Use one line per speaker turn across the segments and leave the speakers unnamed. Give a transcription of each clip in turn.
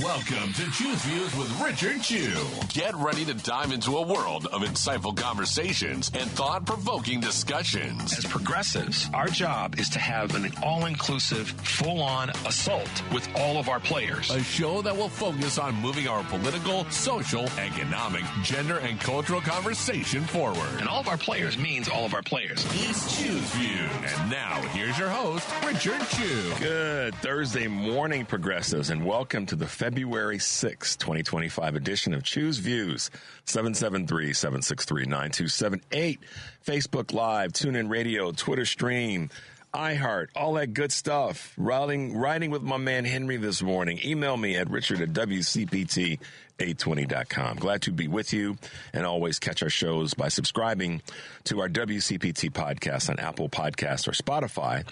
Welcome to Choose Views with Richard Chew. Get ready to dive into a world of insightful conversations and thought-provoking discussions.
As progressives, our job is to have an all-inclusive, full-on assault with all of our players.
A show that will focus on moving our political, social, economic, gender, and cultural conversation forward.
And all of our players means all of our players.
It's Choose Views. And now, here's your host, Richard Chew.
Good Thursday morning, progressives, and welcome to the February 6, 2025 edition of Choose Views, 773-763-9278, Facebook Live, TuneIn Radio, Twitter Stream, iHeart, all that good stuff. Riding with my man Henry this morning. Email me at richard@wcpt820.com. Glad to be with you, and always catch our shows by subscribing to our WCPT podcast on Apple Podcasts or Spotify,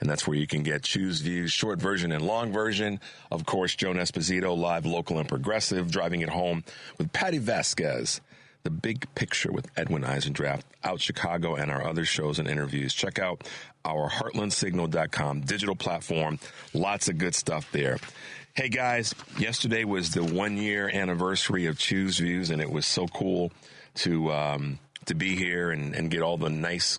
and that's where you can get Choose Views, short version and long version. Of course, Joan Esposito, live, local, and progressive, driving it home with Patty Vasquez. The Big Picture with Edwin Eisendrath, Out Chicago, and our other shows and interviews. Check out our heartlandsignal.com digital platform. Lots of good stuff there. Hey, guys, yesterday was the 1-year anniversary of Choose Views, and it was so cool to be here and get all the nice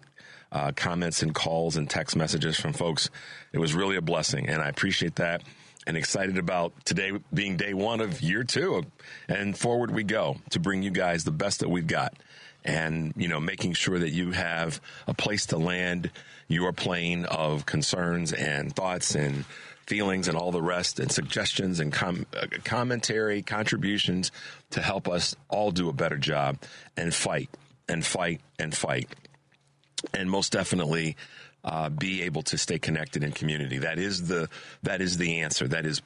comments and calls and text messages from folks. It was really a blessing, and I appreciate that. And excited about today being day one of year 2. And forward we go to bring you guys the best that we've got. And, making sure that you have a place to land your plane of concerns and thoughts and feelings and all the rest, and suggestions and commentary, contributions to help us all do a better job and fight and fight and fight. And most definitely, be able to stay connected in community. That is the answer. That is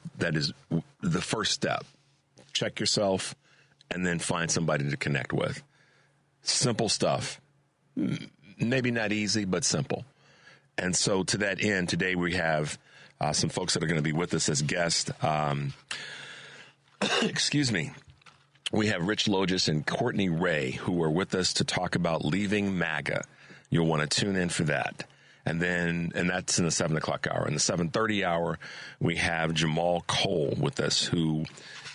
the first step. Check yourself and then find somebody to connect with. Simple stuff. Maybe not easy, but simple. And so to that end, today we have some folks that are going to be with us as guests. Excuse me. We have Rich Logis and Courtney Ray, who are with us to talk about leaving MAGA. You'll want to tune in for that. And that's in the 7 o'clock hour. In the 7:30 hour, we have Jamal Cole with us, who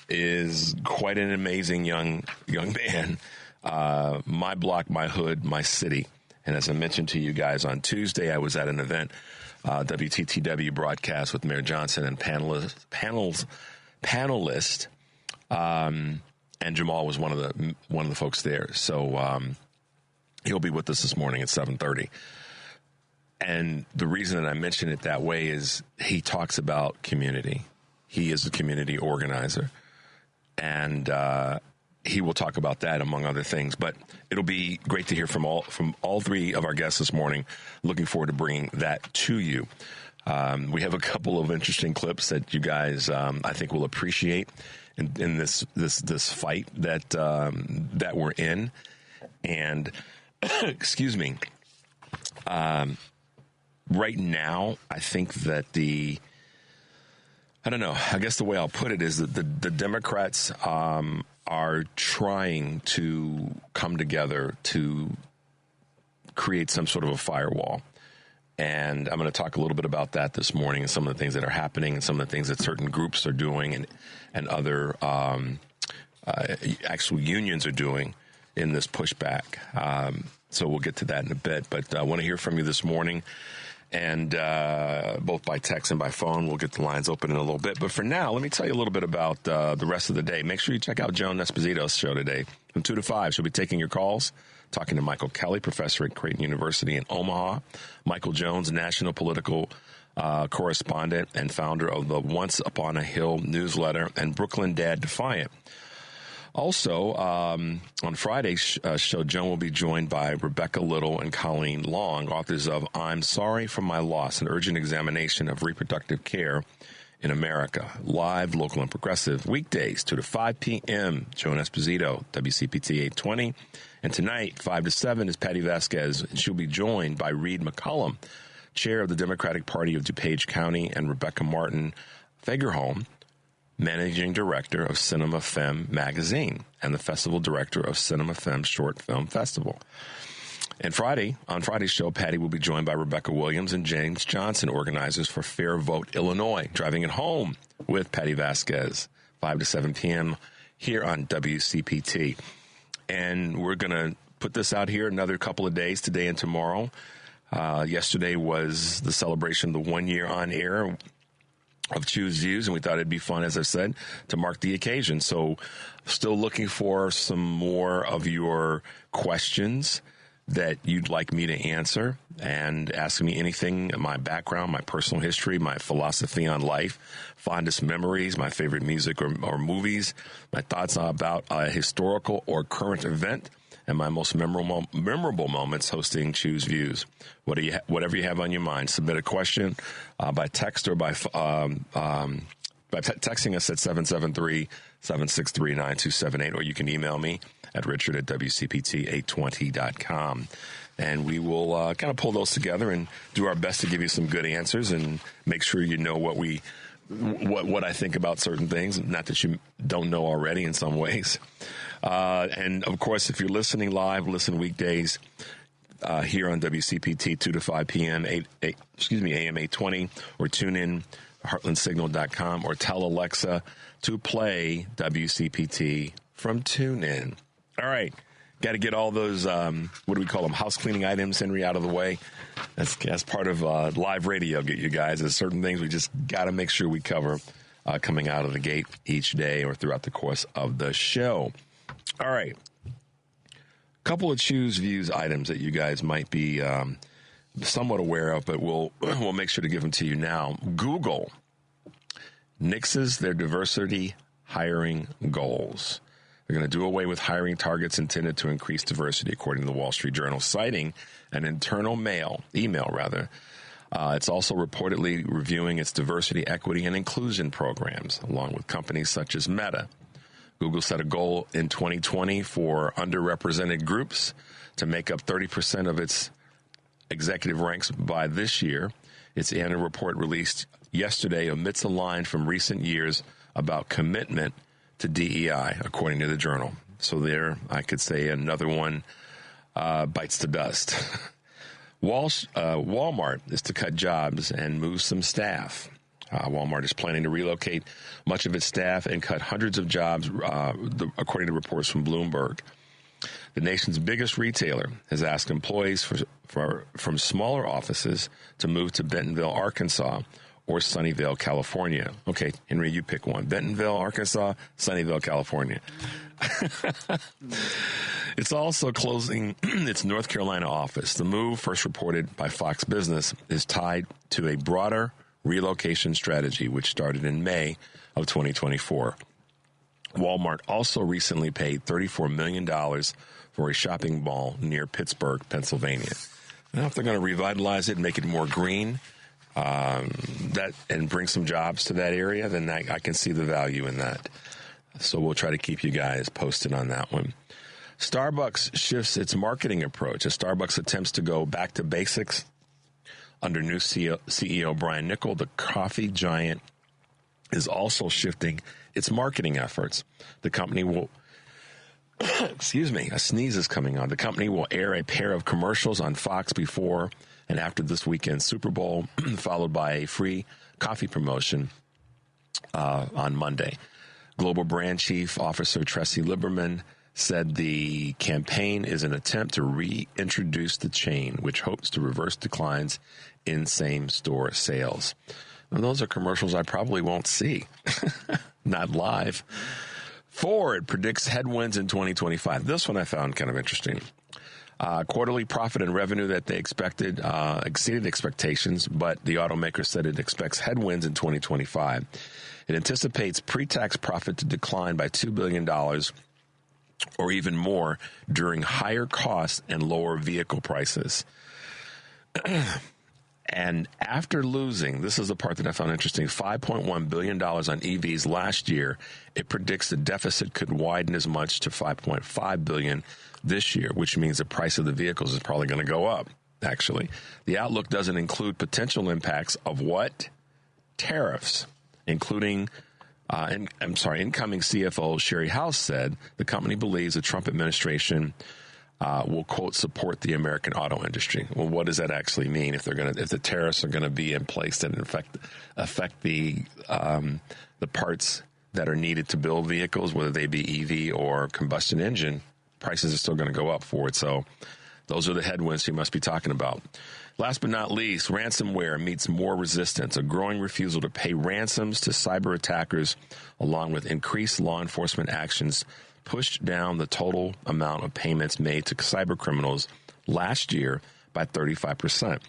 is quite an amazing young man. My block, my hood, my city. And as I mentioned to you guys on Tuesday, I was at an event, WTTW broadcast with Mayor Johnson and panelist. And Jamal was one of the folks there. So he'll be with us this morning at 7:30. And the reason that I mention it that way is he talks about community. He is a community organizer, and he will talk about that among other things. But it'll be great to hear from all three of our guests this morning. Looking forward to bringing that to you. We have a couple of interesting clips that you guys, I think, will appreciate in this fight that we're in. And excuse me. Right now, I think that I guess the way I'll put it is that the Democrats are trying to come together to create some sort of a firewall. And I'm going to talk a little bit about that this morning and some of the things that are happening and some of the things that certain groups are doing and other actual unions are doing in this pushback. So we'll get to that in a bit. But I want to hear from you this morning. And both by text and by phone. We'll get the lines open in a little bit. But for now, let me tell you a little bit about the rest of the day. Make sure you check out Joan Esposito's show today from 2 to 5. She'll be taking your calls, talking to Michael Kelly, professor at Creighton University in Omaha. Michael Jones, national political correspondent and founder of the Once Upon a Hill newsletter and Brooklyn Dad Defiant. Also, on Friday's show, Joan will be joined by Rebecca Little and Colleen Long, authors of I'm Sorry for My Loss, an urgent examination of reproductive care in America. Live, local, and progressive, weekdays, 2 to 5 p.m. Joan Esposito, WCPT 820. And tonight, 5 to 7, is Patty Vasquez. She'll be joined by Reed McCollum, chair of the Democratic Party of DuPage County, and Rebecca Martin Fagerholm, managing director of Cinema Femme magazine and the festival director of Cinema Femme Short Film Festival. And on Friday's show, Patty will be joined by Rebecca Williams and James Johnson, organizers for Fair Vote Illinois, driving it home with Patty Vasquez. 5 to 7 p.m. here on WCPT. And we're going to put this out here another couple of days, today and tomorrow. Yesterday was the celebration of the 1 year on air of Choose Views, and we thought it'd be fun, as I said, to mark the occasion. So still looking for some more of your questions that you'd like me to answer, and asking me anything, my background, my personal history, my philosophy on life, fondest memories, my favorite music or movies, my thoughts about a historical or current event, and my most memorable moments hosting Choose Views. Whatever you have on your mind, submit a question by text or by texting us at 773-763-9278, or you can email me at richard@wcpt820.com. And we will kind of pull those together and do our best to give you some good answers and make sure you know what I think about certain things, not that you don't know already in some ways. And, of course, if you're listening live, listen weekdays here on WCPT 2 to 5 p.m., AM 820, or tune in heartlandsignal.com, or tell Alexa to play WCPT from TuneIn. All right. Got to get all those, what do we call them, house cleaning items, Henry, out of the way. That's part of live radio, you guys. There's certain things we just got to make sure we cover coming out of the gate each day or throughout the course of the show. All right. Couple of Choose Views items that you guys might be somewhat aware of, but we'll make sure to give them to you now. Google nixes their diversity hiring goals. They're going to do away with hiring targets intended to increase diversity, according to the Wall Street Journal, citing an internal email. It's also reportedly reviewing its diversity, equity, and inclusion programs, along with companies such as Meta. Google set a goal in 2020 for underrepresented groups to make up 30% of its executive ranks by this year. Its annual report released yesterday omits a line from recent years about commitment to DEI, according to the journal. So there, I could say another one bites the dust. Walmart is to cut jobs and move some staff. Walmart is planning to relocate much of its staff and cut hundreds of jobs, according to reports from Bloomberg. The nation's biggest retailer has asked employees from smaller offices to move to Bentonville, Arkansas, or Sunnyvale, California. Okay, Henry, you pick one. Bentonville, Arkansas, Sunnyvale, California. It's also closing its North Carolina office. The move, first reported by Fox Business, is tied to a broader relocation strategy, which started in May of 2024. Walmart also recently paid $34 million for a shopping mall near Pittsburgh, Pennsylvania. Now, if they're going to revitalize it and make it more green, and bring some jobs to that area, then I can see the value in that. So we'll try to keep you guys posted on that one. Starbucks shifts its marketing approach as Starbucks attempts to go back to basics. Under new CEO Brian Niccol, the coffee giant is also shifting its marketing efforts. The company will, excuse me, a sneeze is coming on. The company will air a pair of commercials on Fox before and after this weekend's Super Bowl, followed by a free coffee promotion on Monday. Global Brand Chief Officer Tracy Lieberman said the campaign is an attempt to reintroduce the chain, which hopes to reverse declines in same-store sales. Now, those are commercials I probably won't see, not live. Ford predicts headwinds in 2025. This one I found kind of interesting. Quarterly profit and revenue that they expected exceeded expectations, but the automaker said it expects headwinds in 2025. It anticipates pre-tax profit to decline by $2 billion or even more during higher costs and lower vehicle prices. And after losing, this is the part that I found interesting, $5.1 billion on EVs last year, it predicts the deficit could widen as much to $5.5 billion this year, which means the price of the vehicles is probably going to go up, actually. The outlook doesn't include potential impacts of what? Tariffs, including, incoming CFO Sherry House said the company believes the Trump administration will, quote, support the American auto industry. Well, what does that actually mean if the tariffs are going to be in place that affect the parts that are needed to build vehicles, whether they be EV or combustion engine, prices are still going to go up for it. So those are the headwinds you must be talking about. Last but not least, ransomware meets more resistance. A growing refusal to pay ransoms to cyber attackers, along with increased law enforcement actions, pushed down the total amount of payments made to cyber criminals last year by 35%.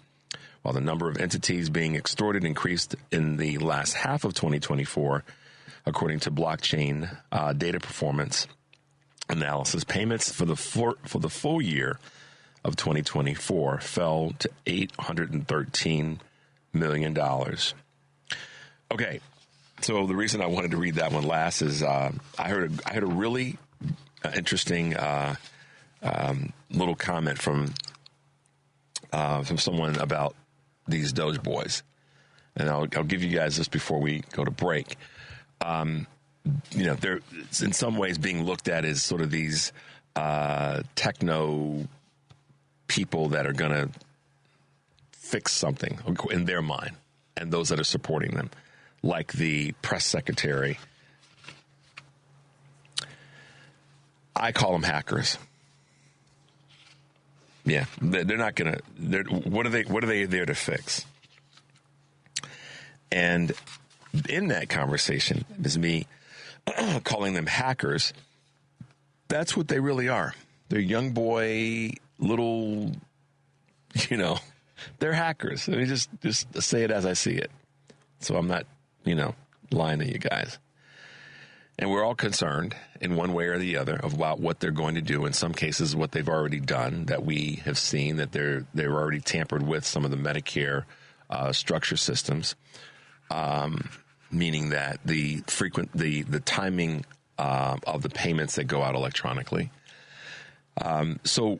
While the number of entities being extorted increased in the last half of 2024, according to blockchain data performance analysis, payments for the full year of 2024 fell to $813 million. Okay, so the reason I wanted to read that one last is I heard a really interesting little comment from someone about these Doge boys, and I'll give you guys this before we go to break. They're in some ways being looked at as sort of these techno people that are going to fix something in their mind, and those that are supporting them, like the press secretary. I call them hackers. Yeah, they're not going to. What are they there to fix? And in that conversation is me calling them hackers. That's what they really are. They're young boy, little, they're hackers. Let me just say it as I see it. So I'm not, lying to you guys. And we're all concerned in one way or the other about what they're going to do. In some cases, what they've already done, that we have seen that they're already tampered with some of the Medicare structure systems, meaning that the timing of the payments that go out electronically. So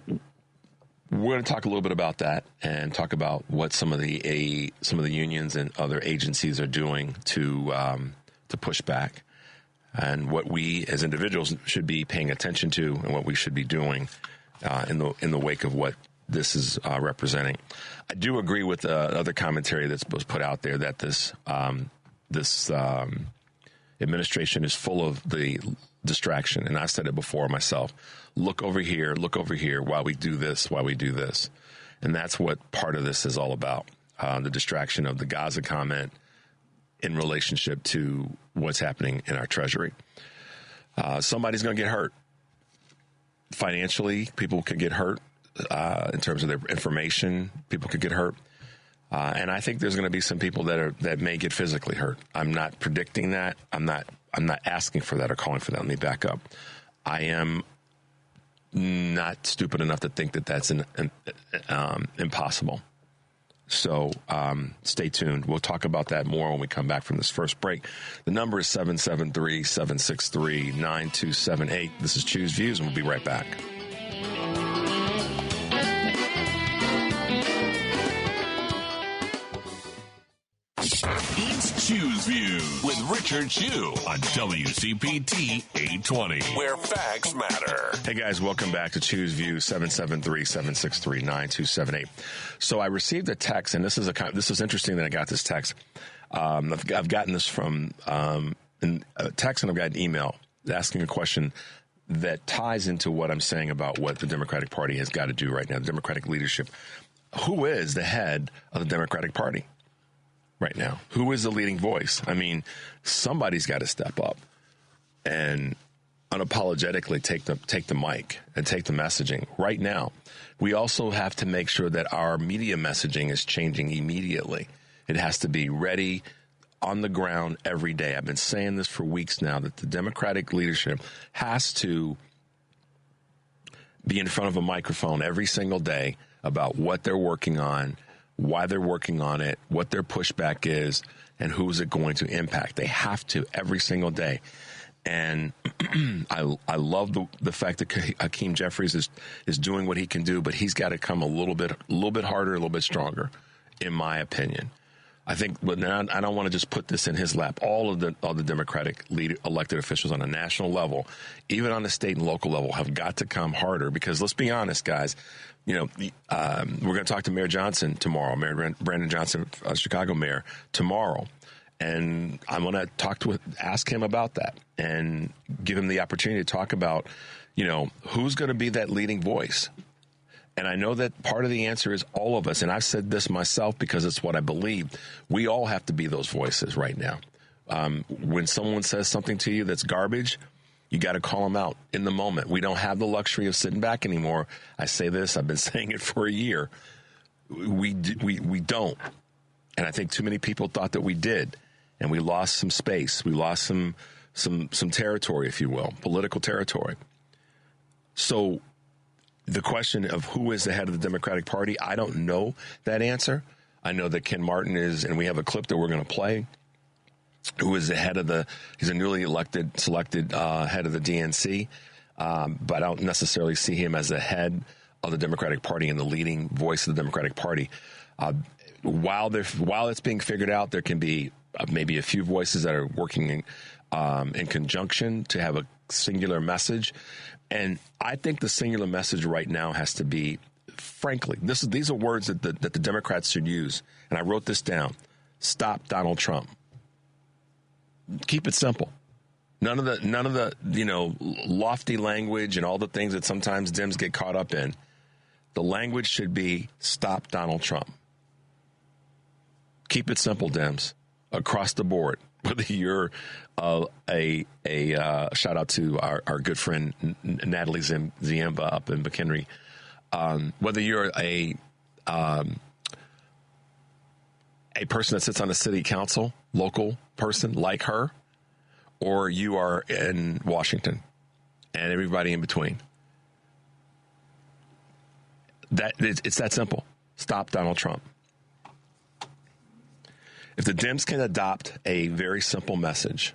we're going to talk a little bit about that and talk about what some of the unions and other agencies are doing to push back, and what we as individuals should be paying attention to, and what we should be doing in the wake of what this is representing. I do agree with other commentary that's put out there that this administration is full of the distraction, and I said it before myself. Look over here while we do this, and that's what part of this is all about. The distraction of the Gaza comment in relationship to what's happening in our treasury. Somebody's going to get hurt. Financially, people could get hurt. In terms of their information, people could get hurt. And I think there's going to be some people that may get physically hurt. I'm not predicting that. I'm not asking for that or calling for that. Let me back up. I am not stupid enough to think that that's impossible. So stay tuned. We'll talk about that more when we come back from this first break. The number is 773-763-9278. This is Choose Views, and we'll be right back.
It's Choose Views with Richard Chu on WCPT 820, where facts matter.
Hey guys, welcome back to Choose Views, 773-763-9278. So I received a text, and this is interesting that I got this text. I've gotten this from a text, and I've got an email asking a question that ties into what I'm saying about what the Democratic Party has got to do right now, the Democratic leadership. Who is the head of the Democratic Party right now? Who is the leading voice? I mean, somebody's got to step up and unapologetically take the mic and take the messaging right now. We also have to make sure that our media messaging is changing immediately. It has to be ready on the ground every day. I've been saying this for weeks now, that the Democratic leadership has to be in front of a microphone every single day about what they're working on, why they're working on it, what their pushback is, and who is it going to impact. They have to every single day. And I love the fact that Hakeem Jeffries is doing what he can do, but he's got to come a little bit harder, a little bit stronger, in my opinion. I think, but I don't want to just put this in his lap. All the Democratic elected officials on a national level, even on the state and local level, have got to come harder, because let's be honest, guys. We're going to talk to Mayor Johnson tomorrow, Mayor Brandon Johnson, Chicago mayor, tomorrow. And I'm going to ask him about that and give him the opportunity to talk about, who's going to be that leading voice. And I know that part of the answer is all of us. And I've said this myself because it's what I believe. We all have to be those voices right now. When someone says something to you that's garbage, you got to call them out in the moment. We don't have the luxury of sitting back anymore. I say this, I've been saying it for a year. We don't. And I think too many people thought that we did. And we lost some space. We lost some territory, if you will, political territory. So the question of who is the head of the Democratic Party, I don't know that answer. I know that Ken Martin is, and we have a clip that we're going to play, who is the head of he's a newly selected head of the DNC, but I don't necessarily see him as the head of the Democratic Party and the leading voice of the Democratic Party. While it's being figured out, there can be maybe a few voices that are working in conjunction to have a singular message. And I think the singular message right now has to be, frankly, these are words that the Democrats should use. And I wrote this down. Stop Donald Trump. Keep it simple. None of the lofty language and all the things that sometimes Dems get caught up in. The language should be stop Donald Trump. Keep it simple, Dems, across the board. Whether you're a shout out to our good friend Natalie Ziemba up in McHenry, whether you're a person that sits on the city council, local person like her, or you are in Washington, and everybody in between. It's that simple. Stop Donald Trump. If the Dems can adopt a very simple message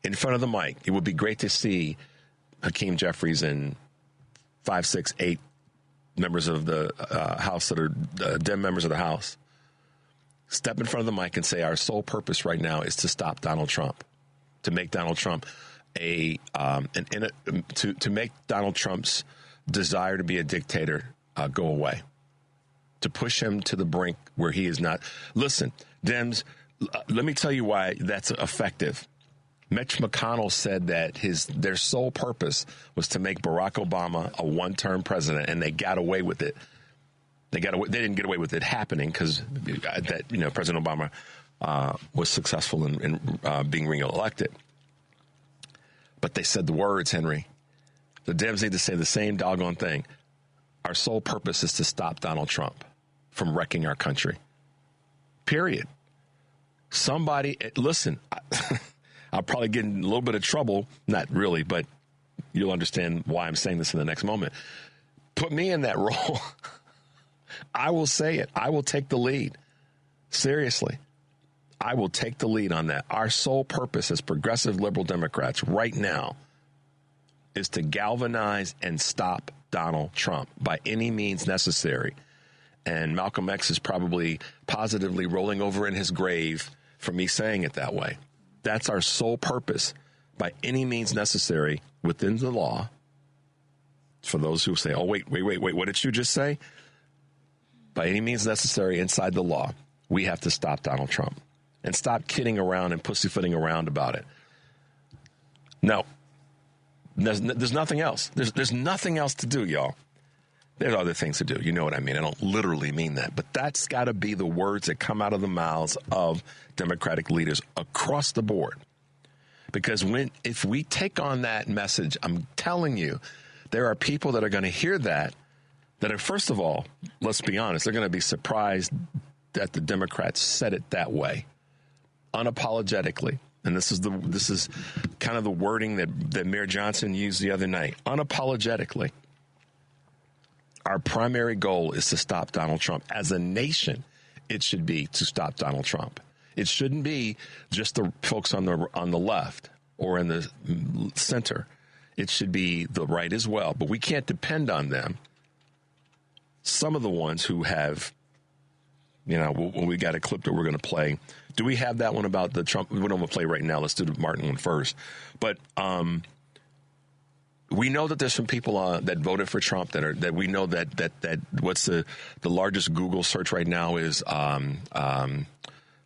in front of the mic, it would be great to see Hakeem Jeffries and 5, 6, 8 members of the House that are Dem members of the House step in front of the mic and say our sole purpose right now is to stop Donald Trump, to make Donald Trump to make Donald Trump's desire to be a dictator go away. To push him to the brink where he is not. Listen, Dems, let me tell you why that's effective. Mitch McConnell said that their sole purpose was to make Barack Obama a one-term president, and they got away with it. They didn't get away with it happening because President Obama was successful in being reelected. But they said the words, Henry. The Dems need to say the same doggone thing. Our sole purpose is to stop Donald Trump from wrecking our country. Period. Somebody, listen, I'll probably get in a little bit of trouble. Not really, but you'll understand why I'm saying this in the next moment. Put me in that role. I will say it. I will take the lead. Seriously. I will take the lead on that. Our sole purpose as progressive liberal Democrats right now is to galvanize and stop Donald Trump by any means necessary. And Malcolm X is probably positively rolling over in his grave for me saying it that way. That's our sole purpose by any means necessary within the law. For those who say, oh, wait, what did you just say? By any means necessary inside the law, we have to stop Donald Trump and stop kidding around and pussyfooting around about it. No. There's nothing else. There's nothing else to do, y'all. There's other things to do. You know what I mean? I don't literally mean that. But that's got to be the words that come out of the mouths of Democratic leaders across the board. Because if we take on that message, I'm telling you, there are people that are going to hear that are, first of all, let's be honest, they're going to be surprised that the Democrats said it that way, unapologetically. And this is kind of the wording that Mayor Johnson used the other night. Unapologetically, our primary goal is to stop Donald Trump. As a nation, it should be to stop Donald Trump. It shouldn't be just the folks on the left or in the center. It should be the right as well. But we can't depend on them. Some of the ones who have, we got a clip that we're going to play. Do we have that one about the Trump? We don't want to play right now. Let's do the Martin one first. But we know that there's some people that voted for Trump that we know that what's the largest Google search right now is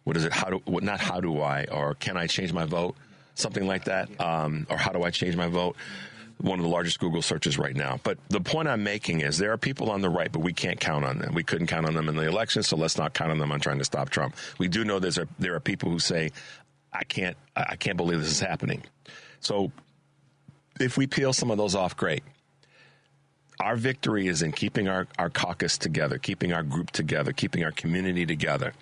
what is it? Not how do I, or can I change my vote? Something like that. Or how do I change my vote? One of the largest Google searches right now. But the point I'm making is there are people on the right, but we can't count on them. We couldn't count on them in the election, so let's not count on them on trying to stop Trump. We do know there are people who say, I can't believe this is happening. So if we peel some of those off, great. Our victory is in keeping our caucus together, keeping our group together, keeping our community together.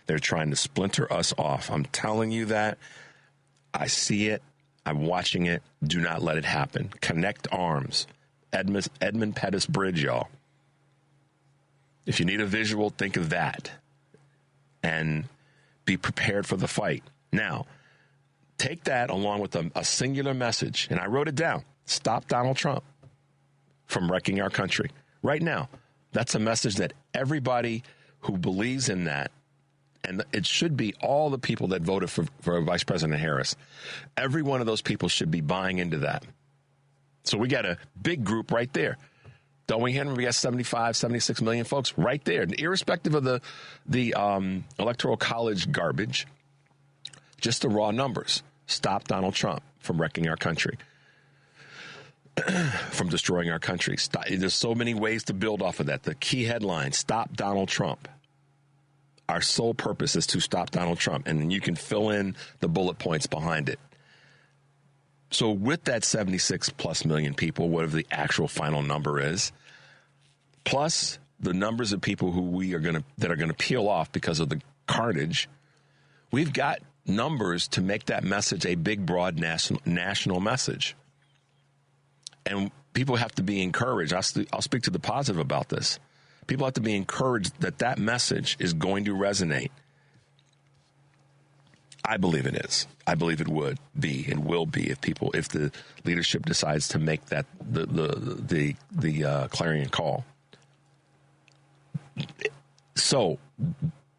They're trying to splinter us off. I'm telling you that. I see it. I'm watching it. Do not let it happen. Connect arms. Edmund Pettus Bridge, y'all. If you need a visual, think of that. And be prepared for the fight. Now, take that along with a singular message. And I wrote it down. Stop Donald Trump from wrecking our country. Right now, that's a message that everybody who believes in that, and it should be all the people that voted for Vice President Harris. Every one of those people should be buying into that. So we got a big group right there. Don't we, Henry? We got 75, 76 million folks right there. Irrespective of the Electoral College garbage, just the raw numbers. Stop Donald Trump from wrecking our country, from destroying our country. There's so many ways to build off of that. The key headline, stop Donald Trump. Our sole purpose is to stop Donald Trump, and then you can fill in the bullet points behind it. So with that 76 plus million people, whatever the actual final number is, plus the numbers of people who that are going to peel off because of the carnage, we've got numbers to make that message a big, broad national message. And people have to be encouraged. I'll speak to the positive about this. People have to be encouraged that message is going to resonate. I believe it is. I believe it would be and will be if the leadership decides to make that the clarion call. So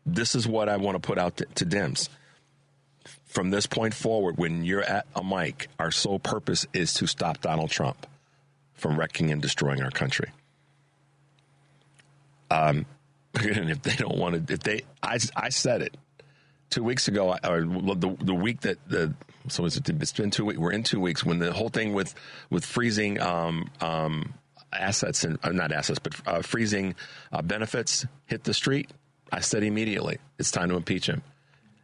this is what I want to put out to Dems. From this point forward, when you're at a mic, our sole purpose is to stop Donald Trump from wrecking and destroying our country. And if they don't want to, I said it 2 weeks ago, or the week that so it's been 2 weeks. We're in 2 weeks when the whole thing with freezing assets and not assets, but freezing benefits hit the street. I said immediately, it's time to impeach him.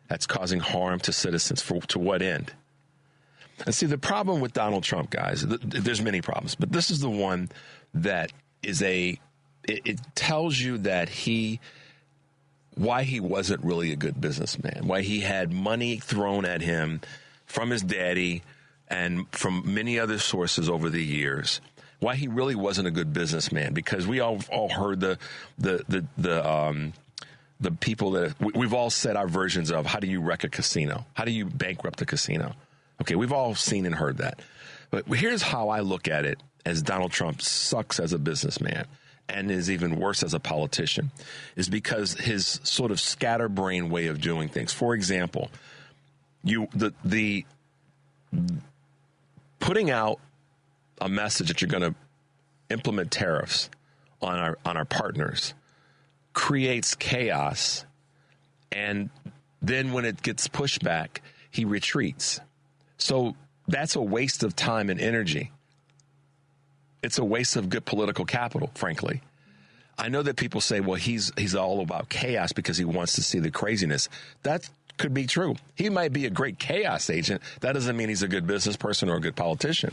That's causing harm to citizens. To what end? And see, the problem with Donald Trump, guys, there's many problems, but this is the one that is it tells you that why he wasn't really a good businessman, why he had money thrown at him from his daddy and from many other sources over the years, why he really wasn't a good businessman, because we all heard the people that we've all said our versions of how do you wreck a casino? How do you bankrupt a casino? Okay, we've all seen and heard that. But here's how I look at it as Donald Trump sucks as a businessman and is even worse as a politician, is because his sort of scatterbrain way of doing things. For example, the putting out a message that you're going to implement tariffs on our partners creates chaos, and then when it gets pushed back, he retreats. So that's a waste of time and energy. It's a waste of good political capital, frankly. I know that people say, well, he's all about chaos because he wants to see the craziness. That could be true. He might be a great chaos agent. That doesn't mean he's a good business person or a good politician.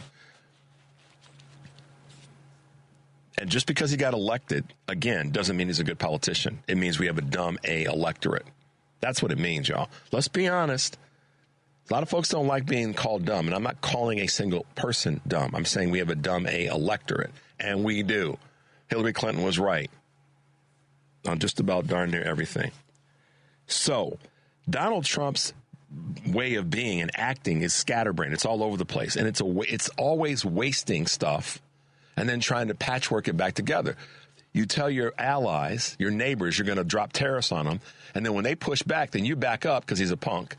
And just because he got elected, again, doesn't mean he's a good politician. It means we have a dumb A electorate. That's what it means, y'all. Let's be honest. A lot of folks don't like being called dumb, and I'm not calling a single person dumb. I'm saying we have a dumb A electorate, and we do. Hillary Clinton was right on just about darn near everything. So Donald Trump's way of being and acting is scatterbrained. It's all over the place, and it's always wasting stuff and then trying to patchwork it back together. You tell your allies, your neighbors, you're going to drop tariffs on them, and then when they push back, then you back up because he's a punk.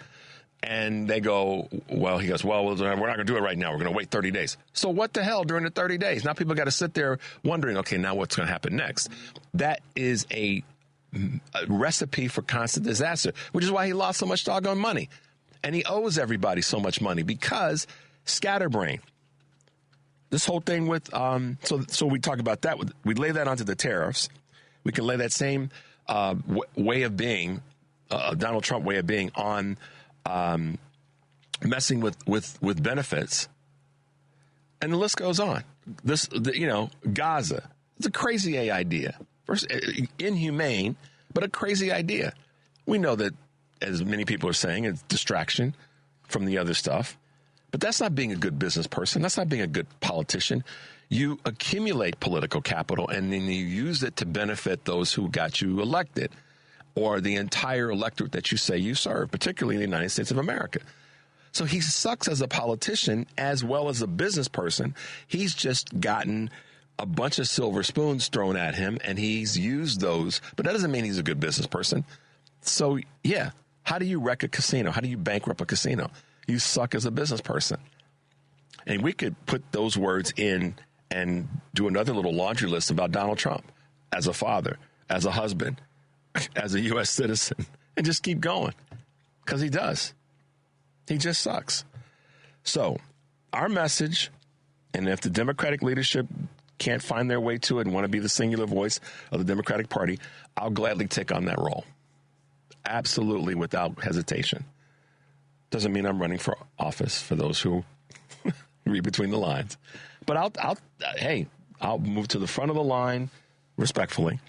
And they go, well, he goes, well, we're not going to do it right now. We're going to wait 30 days. So what the hell during the 30 days? Now people got to sit there wondering, okay, now what's going to happen next? That is a a recipe for constant disaster, which is why he lost so much doggone money. And he owes everybody so much money because scatterbrain. This whole thing with, so we talk about that. We lay that onto the tariffs. We can lay that same way of being, Donald Trump way of being on messing with benefits. And the list goes on. Gaza. It's a crazy idea. First, inhumane, but a crazy idea. We know that, as many people are saying, it's distraction from the other stuff. But that's not being a good business person. That's not being a good politician. You accumulate political capital, and then you use it to benefit those who got you elected or the entire electorate that you say you serve, particularly in the United States of America. So he sucks as a politician as well as a business person. He's just gotten a bunch of silver spoons thrown at him, and he's used those. But that doesn't mean he's a good business person. So, yeah, how do you wreck a casino? How do you bankrupt a casino? You suck as a business person. And we could put those words in and do another little laundry list about Donald Trump as a father, as a husband, as a U.S. citizen, and just keep going, because he does. He just sucks. So our message, and if the Democratic leadership can't find their way to it and want to be the singular voice of the Democratic Party, I'll gladly take on that role. Absolutely, without hesitation. Doesn't mean I'm running for office, for those who read between the lines. But I'll move to the front of the line respectfully,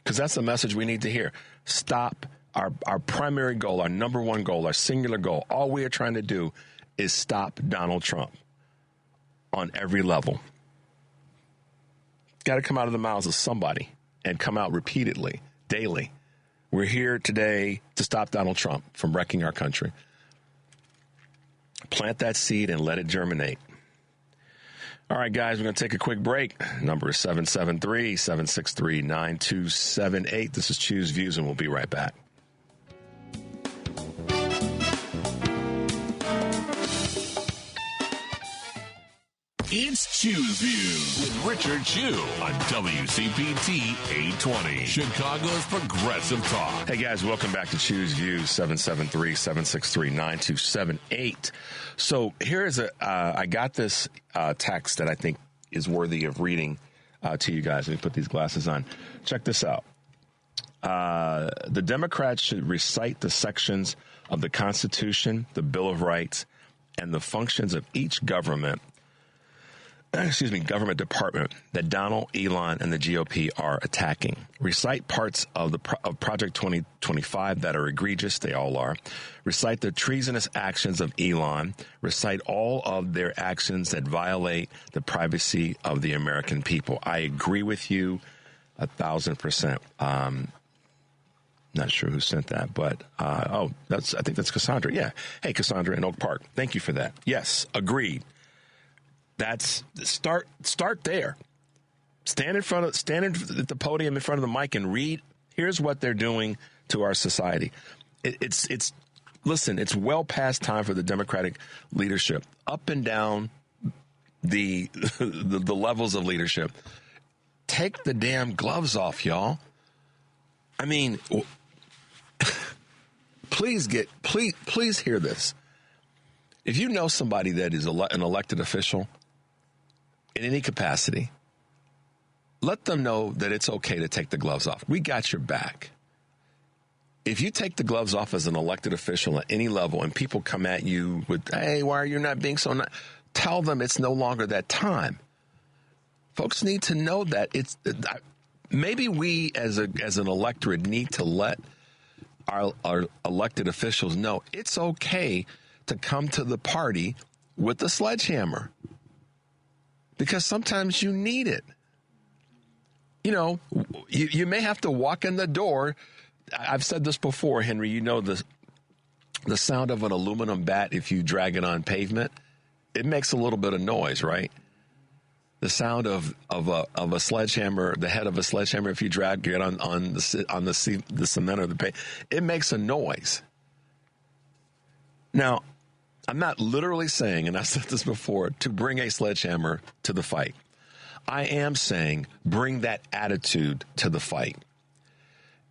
because that's the message we need to hear. Stop. Our primary goal, our number one goal, our singular goal, all we are trying to do is stop Donald Trump on every level. Got to come out of the mouths of somebody and come out repeatedly, daily. We're here today to stop Donald Trump from wrecking our country. Plant that seed and let it germinate. All right, guys, we're going to take a quick break. Number is 773-763-9278. This is Choose Views, and we'll be right back.
It's Choose Views with Richard Chu on WCPT 820, Chicago's Progressive Talk.
Hey, guys, welcome back to Choose Views, 773-763-9278. So here's I got this text that I think is worthy of reading to you guys. Let me put these glasses on. Check this out. The Democrats should recite the sections of the Constitution, the Bill of Rights, and the functions of each government department that Donald, Elon, and the GOP are attacking. Recite parts of Project 2025 that are egregious. They all are. Recite the treasonous actions of Elon. Recite all of their actions that violate the privacy of the American people. I agree with you 1,000%. Not sure who sent that, but I think that's Cassandra. Yeah. Hey, Cassandra in Oak Park. Thank you for that. Yes, agreed. That's start there. Stand at the podium in front of the mic and read. Here's what they're doing to our society. Listen, it's well past time for the Democratic leadership, up and down the levels of leadership. Take the damn gloves off, y'all. I mean, please hear this. If you know somebody that is an elected official in any capacity, let them know that it's okay to take the gloves off. We got your back. If you take the gloves off as an elected official at any level and people come at you with, hey, why are you not being so nice? Tell them it's no longer that time. Folks need to know that maybe we as an electorate need to let our elected officials know it's okay to come to the party with a sledgehammer, because sometimes you need it. You know, you may have to walk in the door. I've said this before, Henry. You know the sound of an aluminum bat if you drag it on pavement, it makes a little bit of noise, right? The sound of a sledgehammer, the head of a sledgehammer, if you drag it on the cement or the pavement, it makes a noise. Now, I'm not literally saying, and I've said this before, to bring a sledgehammer to the fight. I am saying bring that attitude to the fight.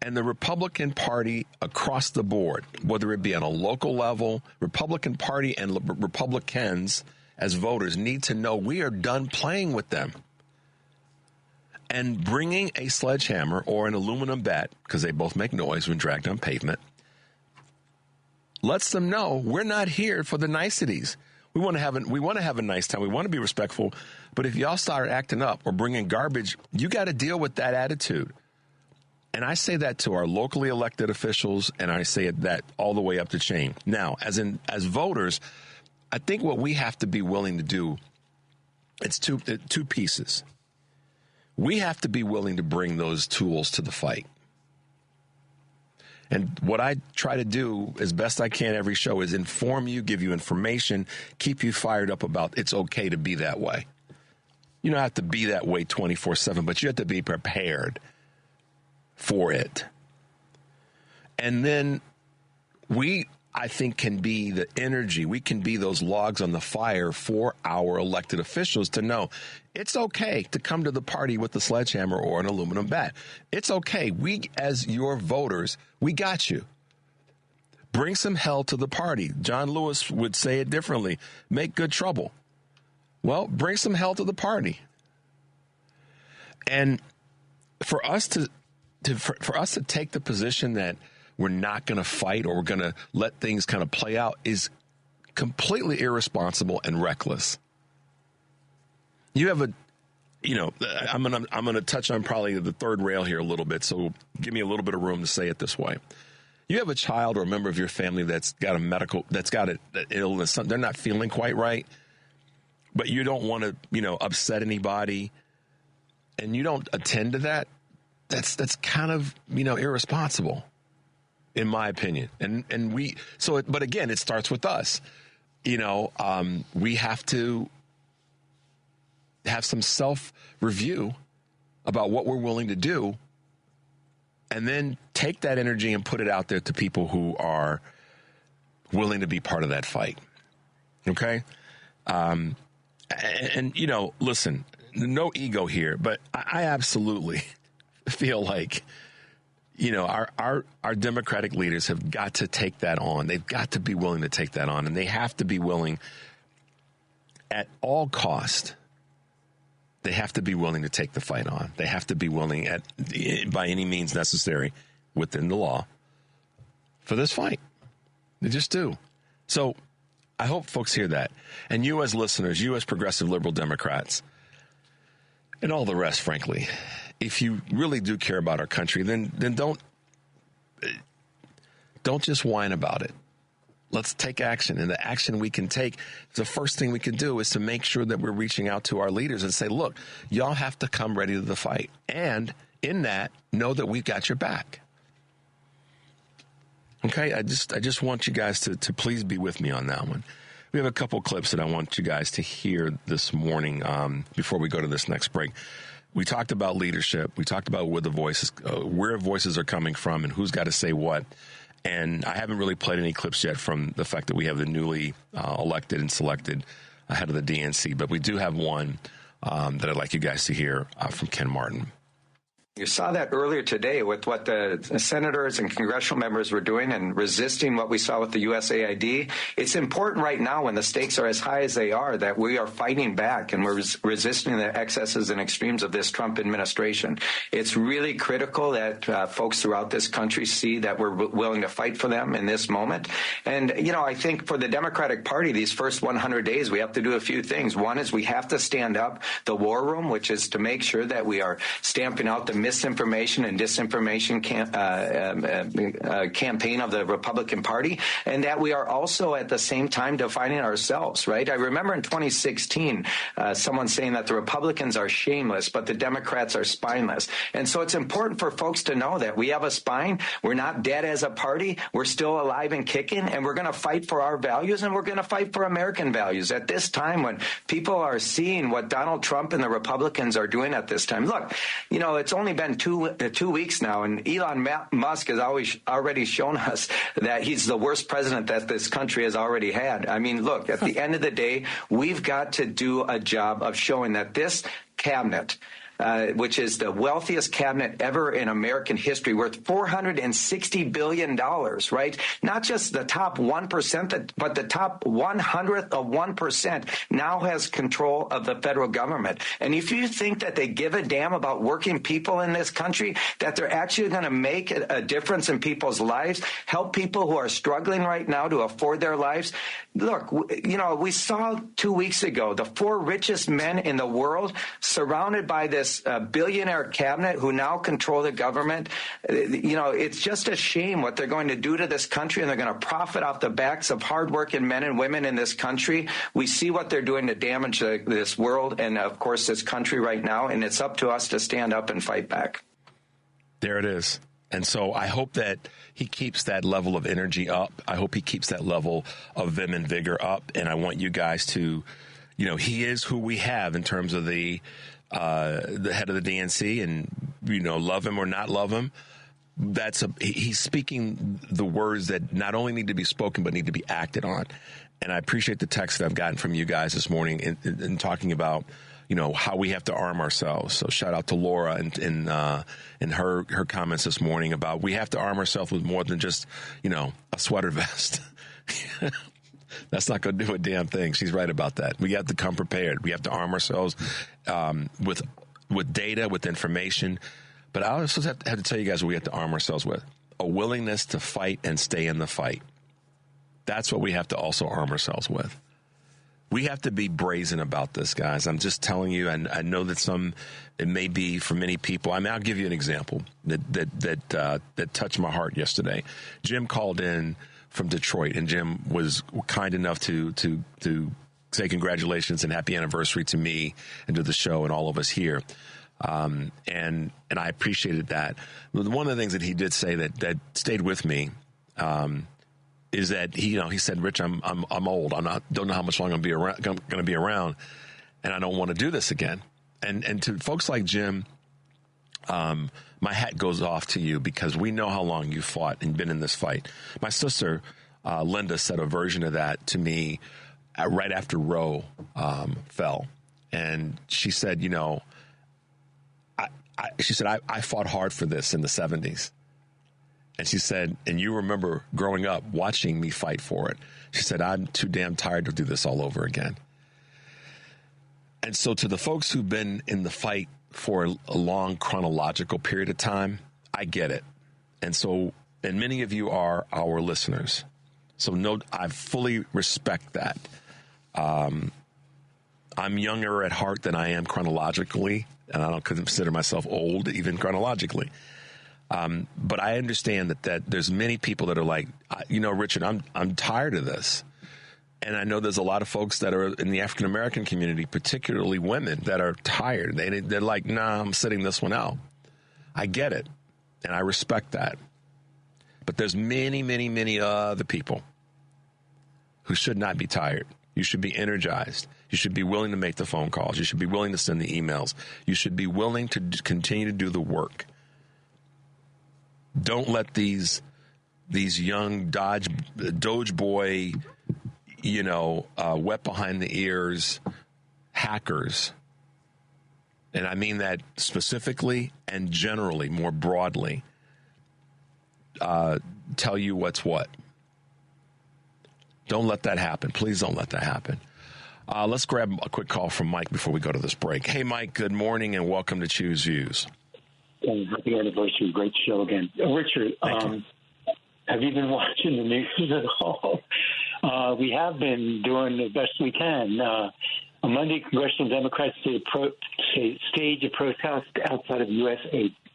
And the Republican Party across the board, whether it be on a local level, Republican Party and Republicans as voters need to know we are done playing with them. And bringing a sledgehammer or an aluminum bat, because they both make noise when dragged on pavement, lets them know we're not here for the niceties. We want to have a nice time. We want to be respectful. But if y'all start acting up or bringing garbage, you got to deal with that attitude. And I say that to our locally elected officials, and I say that all the way up the chain. Now, as voters, I think what we have to be willing to do, it's two pieces. We have to be willing to bring those tools to the fight. And what I try to do as best I can every show is inform you, give you information, keep you fired up about it's okay to be that way. You don't have to be that way 24/7, but you have to be prepared for it. And then I think, can be the energy. We can be those logs on the fire for our elected officials to know it's okay to come to the party with a sledgehammer or an aluminum bat. It's okay. We, as your voters, we got you. Bring some hell to the party. John Lewis would say it differently. Make good trouble. Well, bring some hell to the party. And for us to take the position that we're not going to fight or we're going to let things kind of play out is completely irresponsible and reckless. You have I'm going to touch on probably the third rail here a little bit, so give me a little bit of room to say it this way. You have a child or a member of your family that's got an illness, they're not feeling quite right, but you don't want to, upset anybody, and you don't attend to that. That's kind of, irresponsible, in my opinion. But again, it starts with us. We have to have some self-review about what we're willing to do, and then take that energy and put it out there to people who are willing to be part of that fight. Okay? Listen, no ego here, but I absolutely feel like, our Democratic leaders have got to take that on. They've got to be willing to take that on, and they have to be willing at all cost. They have to be willing to take the fight on. They have to be willing by any means necessary within the law for this fight. They just do. So I hope folks hear that. And you as listeners, you as progressive liberal Democrats, and all the rest, frankly, if you really do care about our country, then don't just whine about it. Let's take action. And the action we can take, the first thing we can do is to make sure that we're reaching out to our leaders and say, look, y'all have to come ready to the fight. And in that, know that we've got your back. Okay, I just want you guys to please be with me on that one. We have a couple clips that I want you guys to hear this morning before we go to this next break. We talked about leadership. We talked about where voices are coming from and who's got to say what. And I haven't really played any clips yet from the fact that we have the newly elected and selected head of the DNC. But we do have one that I'd like you guys to hear from Ken Martin.
You saw that earlier today with what the senators and congressional members were doing and resisting what we saw with the USAID. It's important right now when the stakes are as high as they are that we are fighting back and we're resisting the excesses and extremes of this Trump administration. It's really critical that folks throughout this country see that we're willing to fight for them in this moment. And, I think for the Democratic Party, these first 100 days, we have to do a few things. One is we have to stand up the war room, which is to make sure that we are stamping out the misinformation and disinformation campaign of the Republican Party, and that we are also at the same time defining ourselves, right? I remember in 2016, someone saying that the Republicans are shameless, but the Democrats are spineless. And so it's important for folks to know that we have a spine. We're not dead as a party. We're still alive and kicking, and we're going to fight for our values, and we're going to fight for American values at this time when people are seeing what Donald Trump and the Republicans are doing at this time. Look, it's only been two weeks now, and Elon Musk has already shown us that he's the worst president that this country has already had. I mean, look, at the end of the day, we've got to do a job of showing that this cabinet which is the wealthiest cabinet ever in American history, worth $460 billion, right? Not just the top 1%, but the top 100th of 1% now has control of the federal government. And if you think that they give a damn about working people in this country, that they're actually going to make a difference in people's lives, help people who are struggling right now to afford their lives. Look, we saw 2 weeks ago the 4 richest men in the world surrounded by this billionaire cabinet who now control the government. It's just a shame what they're going to do to this country, and they're going to profit off the backs of hardworking men and women in this country. We see what they're doing to damage this world and, of course, this country right now, and it's up to us to stand up and fight back.
There it is. And so I hope that he keeps that level of energy up. I hope he keeps that level of vim and vigor up. And I want you guys to, he is who we have in terms of the head of the DNC, and, love him or not love him. He's speaking the words that not only need to be spoken, but need to be acted on. And I appreciate the text that I've gotten from you guys this morning in talking about, how we have to arm ourselves. So shout out to Laura and her comments this morning about we have to arm ourselves with more than just, a sweater vest. That's not going to do a damn thing. She's right about that. We have to come prepared. We have to arm ourselves with data, with information. But I also have to tell you guys what we have to arm ourselves with: a willingness to fight and stay in the fight. That's what we have to also arm ourselves with. We have to be brazen about this, guys. I'm just telling you, and I know that it may be for many people. I mean, I'll give you an example that touched my heart yesterday. Jim called in from Detroit, and Jim was kind enough to say congratulations and happy anniversary to me and to the show and all of us here. And I appreciated that. One of the things that he did say that stayed with me, is that he said, Rich, I'm old. Don't know how much longer I'm going to be around, and I don't want to do this again. And to folks like Jim, my hat goes off to you, because we know how long you fought and been in this fight. My sister, Linda, said a version of that to me right after Roe fell, and she said, I fought hard for this in the 70s. And she said, and you remember growing up watching me fight for it. She said, I'm too damn tired to do this all over again. And so to the folks who've been in the fight for a long chronological period of time, I get it. And many of you are our listeners. So I fully respect that. I'm younger at heart than I am chronologically, and I don't consider myself old even chronologically. But I understand that there's many people that are like, Richard, I'm tired of this. And I know there's a lot of folks that are in the African-American community, particularly women, that are tired. They're like, nah, I'm sitting this one out. I get it. And I respect that. But there's many, many, many other people who should not be tired. You should be energized. You should be willing to make the phone calls. You should be willing to send the emails. You should be willing to continue to do the work. Don't let these young Doge boy, wet behind the ears hackers, and I mean that specifically and generally, more broadly, tell you what's what. Don't let that happen. Please don't let that happen. Let's grab a quick call from Mike before we go to this break. Hey, Mike, good morning and welcome to Choose Views.
Happy anniversary. Great show again. Richard, have you been watching the news at all? We have been doing the best we can. On Monday, congressional Democrats staged a protest outside of U.S.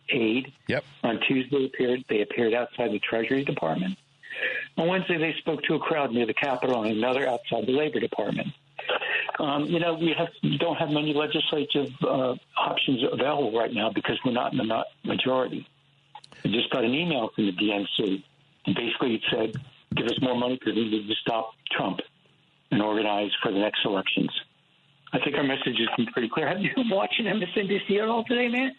aid. Yep. On Tuesday, they appeared outside the Treasury Department. On Wednesday, they spoke to a crowd near the Capitol and another outside the Labor Department. We don't have many legislative options available right now because we're not in the majority. I just got an email from the DNC, and basically it said, give us more money because we need to stop Trump and organize for the next elections. I think our message has been pretty clear. Have you been watching MSNBC at all today, man?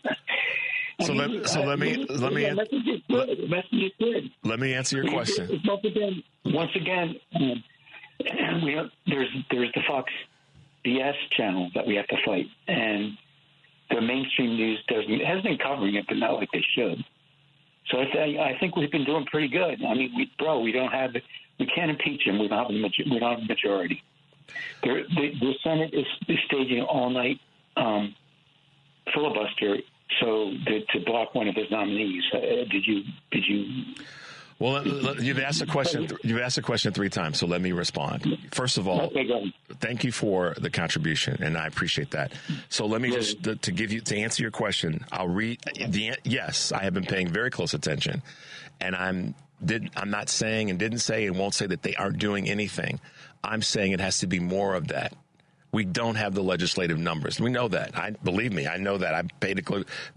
Let me answer your question.
Once again, there's the Fox BS channel that we have to fight, and the mainstream news hasn't been covering it, but not like they should. So I think we've been doing pretty good. I mean, we can't impeach him. We don't have a majority. The Senate is staging an all-night filibuster to block one of his nominees. Did you?
Well, you've asked a question. You've asked a question 3 times, so let me respond. First of all, thank you for the contribution, and I appreciate that. So let me just to answer your question. I'll read yes. I have been paying very close attention, and I'm not saying and didn't say and won't say that they aren't doing anything. I'm saying it has to be more of that. We don't have the legislative numbers. We know that. Believe me, I know that. I paid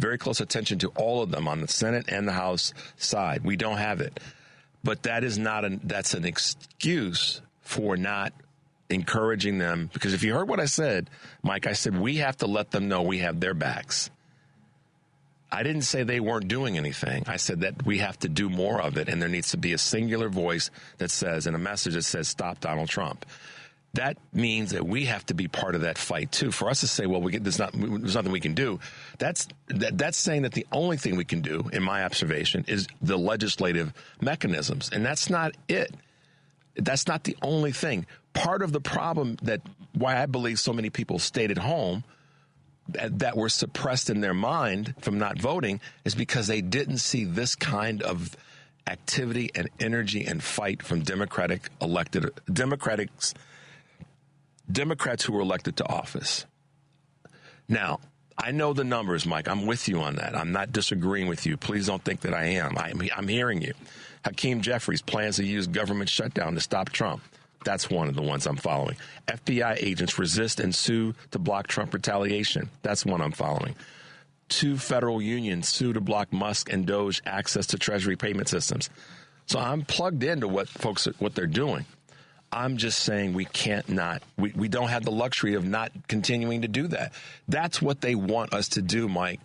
very close attention to all of them on the Senate and the House side. We don't have it. But that is that's an excuse for not encouraging them. Because if you heard what I said, Mike, I said we have to let them know we have their backs. I didn't say they weren't doing anything. I said that we have to do more of it, and there needs to be a singular voice that says, and a message that says, stop Donald Trump. That means that we have to be part of that fight, too. For us to say, well, there's nothing we can do, that's saying that the only thing we can do, in my observation, is the legislative mechanisms. And that's not it. That's not the only thing. Part of the problem why I believe so many people stayed at home that were suppressed in their mind from not voting is because they didn't see this kind of activity and energy and fight from Democrats who were elected to office. Now, I know the numbers, Mike. I'm with you on that. I'm not disagreeing with you. Please don't think that I am. I'm hearing you. Hakeem Jeffries plans to use government shutdown to stop Trump. That's one of the ones I'm following. FBI agents resist and sue to block Trump retaliation. That's one I'm following. 2 federal unions sue to block Musk and Doge access to Treasury payment systems. So I'm plugged into what they're doing. I'm just saying we don't have the luxury of not continuing to do that. That's what they want us to do, Mike.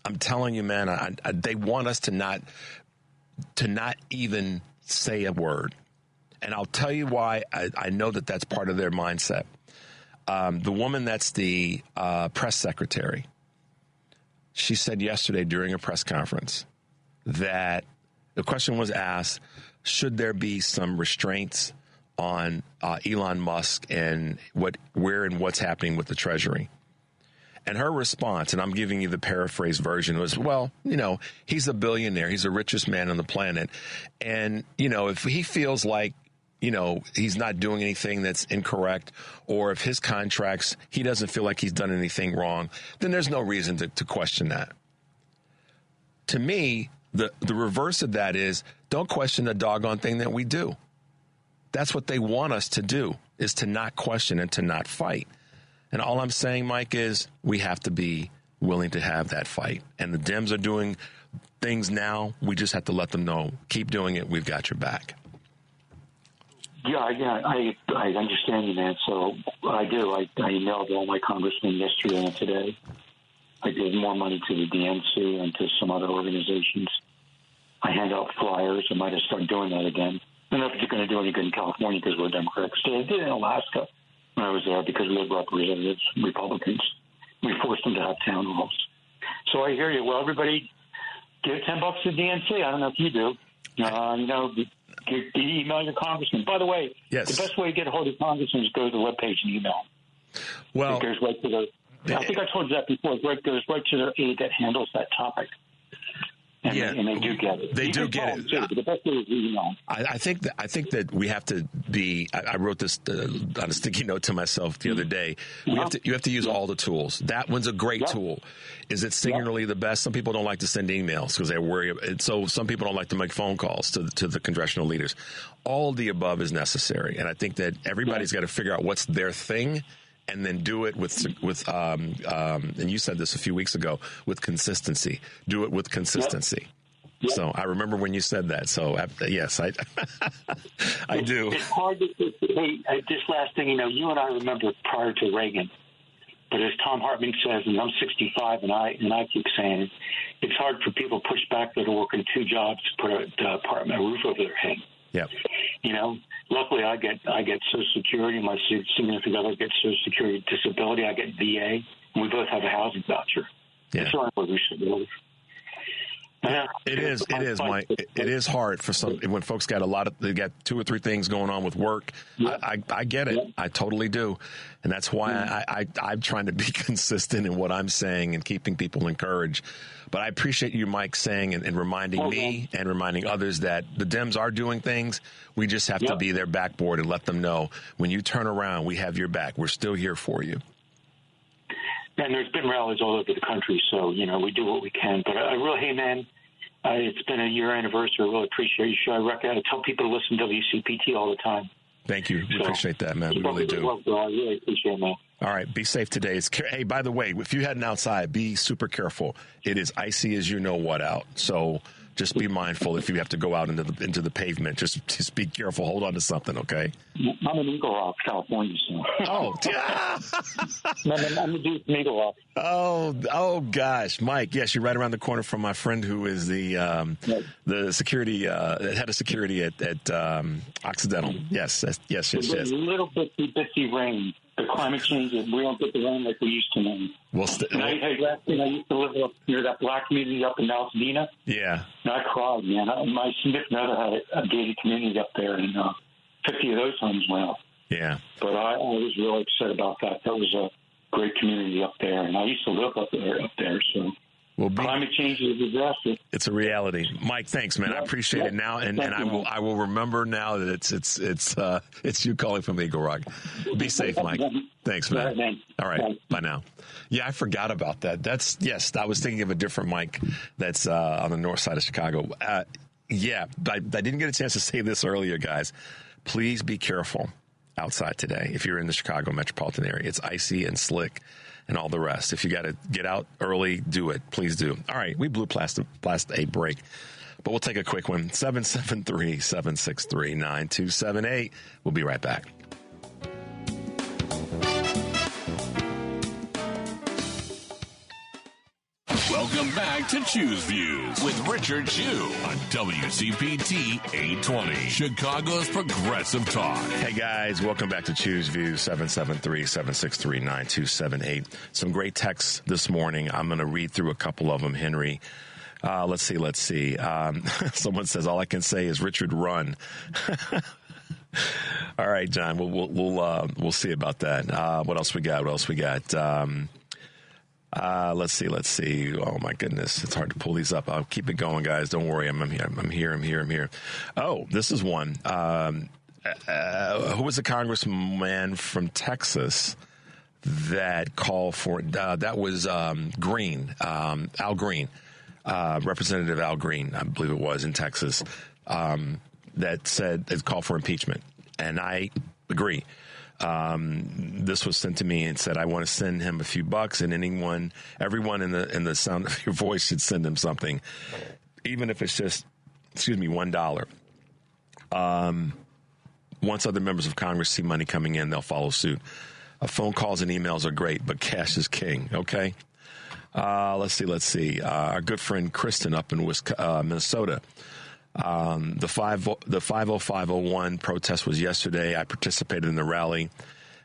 I'm telling you, man, they want us to not even say a word. And I'll tell you why I know that that's part of their mindset. The woman that's the press secretary, she said yesterday during a press conference that the question was asked, should there be some restraints on Elon Musk and what's happening with the Treasury? And her response, and I'm giving you the paraphrase version, was, well, he's a billionaire. He's the richest man on the planet. And, if he feels like, he's not doing anything that's incorrect, or if his contracts, he doesn't feel like he's done anything wrong, then there's no reason to question that. To me, the reverse of that is don't question the doggone thing that we do. That's what they want us to do, is to not question and to not fight. And all I'm saying, Mike, is we have to be willing to have that fight. And the Dems are doing things now. We just have to let them know, keep doing it. We've got your back.
Yeah, I understand you, man. So I do. I emailed all my congressmen yesterday and today. I gave more money to the DNC and to some other organizations. I hand out flyers. I might have started doing that again. I don't know if it's going to do any good in California because we're a Democratic state. I did in Alaska when I was there because we had representatives, Republicans. We forced them to have town halls. So I hear you. Well, everybody give $10 to DNC. I don't know if you do. Email your congressman. By the way,
yes.
The best way to get a hold of congressmen is go to the webpage and email.
Well,
it goes right to I think I told you that before. It goes right to their aide that handles that topic. And they do get it.
They do get it.
Too, the best way is email.
I think that we have to be. I wrote this on a sticky note to myself the other day. You have to use all the tools. That one's a great tool. Is it singularly the best? Some people don't like to send emails because they worry. So some people don't like to make phone calls to the congressional leaders. All of the above is necessary, and I think that everybody's got to figure out what's their thing. And then do it with and you said this a few weeks ago, with consistency. Do it with consistency. Yep. So I remember when you said that. So yes, I do.
It's hard to this last thing, you and I remember prior to Reagan. But as Tom Hartman says, and I'm 65, and I keep saying it, it's hard for people to push back that are working 2 jobs to put a roof over their head.
Yep.
Luckily I get Social Security. My significant other gets Social Security disability. I get VA. And we both have a housing voucher.
Yeah.
That's the way we should do it. Yeah.
It is, Mike. It is hard for some when folks got they got 2 or 3 things going on with work.
Yeah.
I get it.
Yeah.
I totally do. And that's why I'm trying to be consistent in what I'm saying and keeping people encouraged. But I appreciate you, Mike, saying and reminding me and reminding others that the Dems are doing things. We just have to be their backboard and let them know when you turn around, we have your back. We're still here for you.
And there's been rallies all over the country, so, we do what we can. But I really, hey, man, it's been a year anniversary. I really appreciate your show. I tell people to listen to WCPT all the time.
Thank you. We appreciate that, man. We really do.
I really appreciate it, man.
All right. Be safe today. Hey, by the way, if you're heading outside, be super careful. It is icy as you know what out. So just be mindful if you have to go out into the pavement. Just be careful. Hold on to something, okay?
I'm in Eagle Rock, California. So.
Oh, yeah.
I'm a dude from Eagle Rock.
Oh, gosh, Mike. Yes, you're right around the corner from my friend who is the security head of security at Occidental. Yes.
A little bitsy rain. The climate change, we don't get the rain like we used to know. I used to live up near that black community up in Altadena.
Yeah.
And I cried, man. My significant other had a gated community up there, and 50 of those homes went up.
Yeah.
But I was really upset about that. That was a great community up there, and I used to live up there, so... climate change is a disaster.
It's a reality. Mike, thanks, man. I appreciate it now, and I will remember now that it's you calling from Eagle Rock. Be safe, Mike. Thanks, man. All right, bye now. Yeah, I forgot about that. I was thinking of a different Mike that's on the north side of Chicago. I didn't get a chance to say this earlier, guys. Please be careful outside today if you're in the Chicago metropolitan area. It's icy and slick and all the rest. If you got to get out early, do it. Please do. All right, we blew past a break, but we'll take a quick one. 773-763-9278. We'll be right back.
Welcome back to Choose Views with Richard Chu on WCPT 820, Chicago's Progressive Talk.
Hey, guys. Welcome back to Choose Views, 773-763-9278. Some great texts this morning. I'm going to read through a couple of them, Henry. Let's see. Someone says, all I can say is, Richard, run. All right, John, we'll see about that. What else we got? Let's see. Oh my goodness. It's hard to pull these up. I'll keep it going, guys. Don't worry. I'm here. Oh, this is one. Who was the congressman from Texas that called for, that was, Green, Al Green, Representative Al Green, I believe it was in Texas, that said, it called for impeachment. And I agree. This was sent to me and said, I want to send him a few bucks, and everyone in the sound of your voice should send him something, even if it's just, $1. Once other members of Congress see money coming in, they'll follow suit. Phone calls and emails are great, but cash is king. Okay. Let's see. Our good friend Kristen up in Minnesota. The 50501 protest was yesterday. I participated in the rally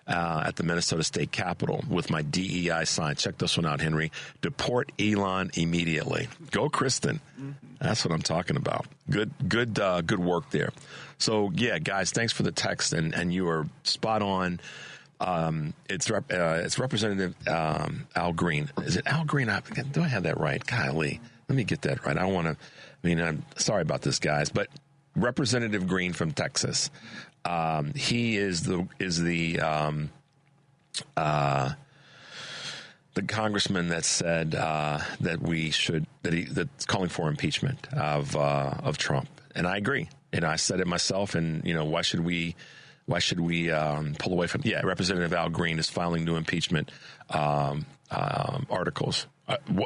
at the Minnesota State Capitol with my DEI sign. Check this one out, Henry. Deport Elon immediately. Go, Kristen. That's what I'm talking about. Good work there. So, yeah, guys, thanks for the text, and you are spot on. It's Representative Al Green. Is it Al Green? Do I have that right? Golly, let me get that right. I'm sorry about this, guys, but Representative Green from Texas. He is the congressman that said that's calling for impeachment of Trump, and I agree. And I said it myself. And why should we pull away from? Yeah, Representative Al Green is filing new impeachment articles.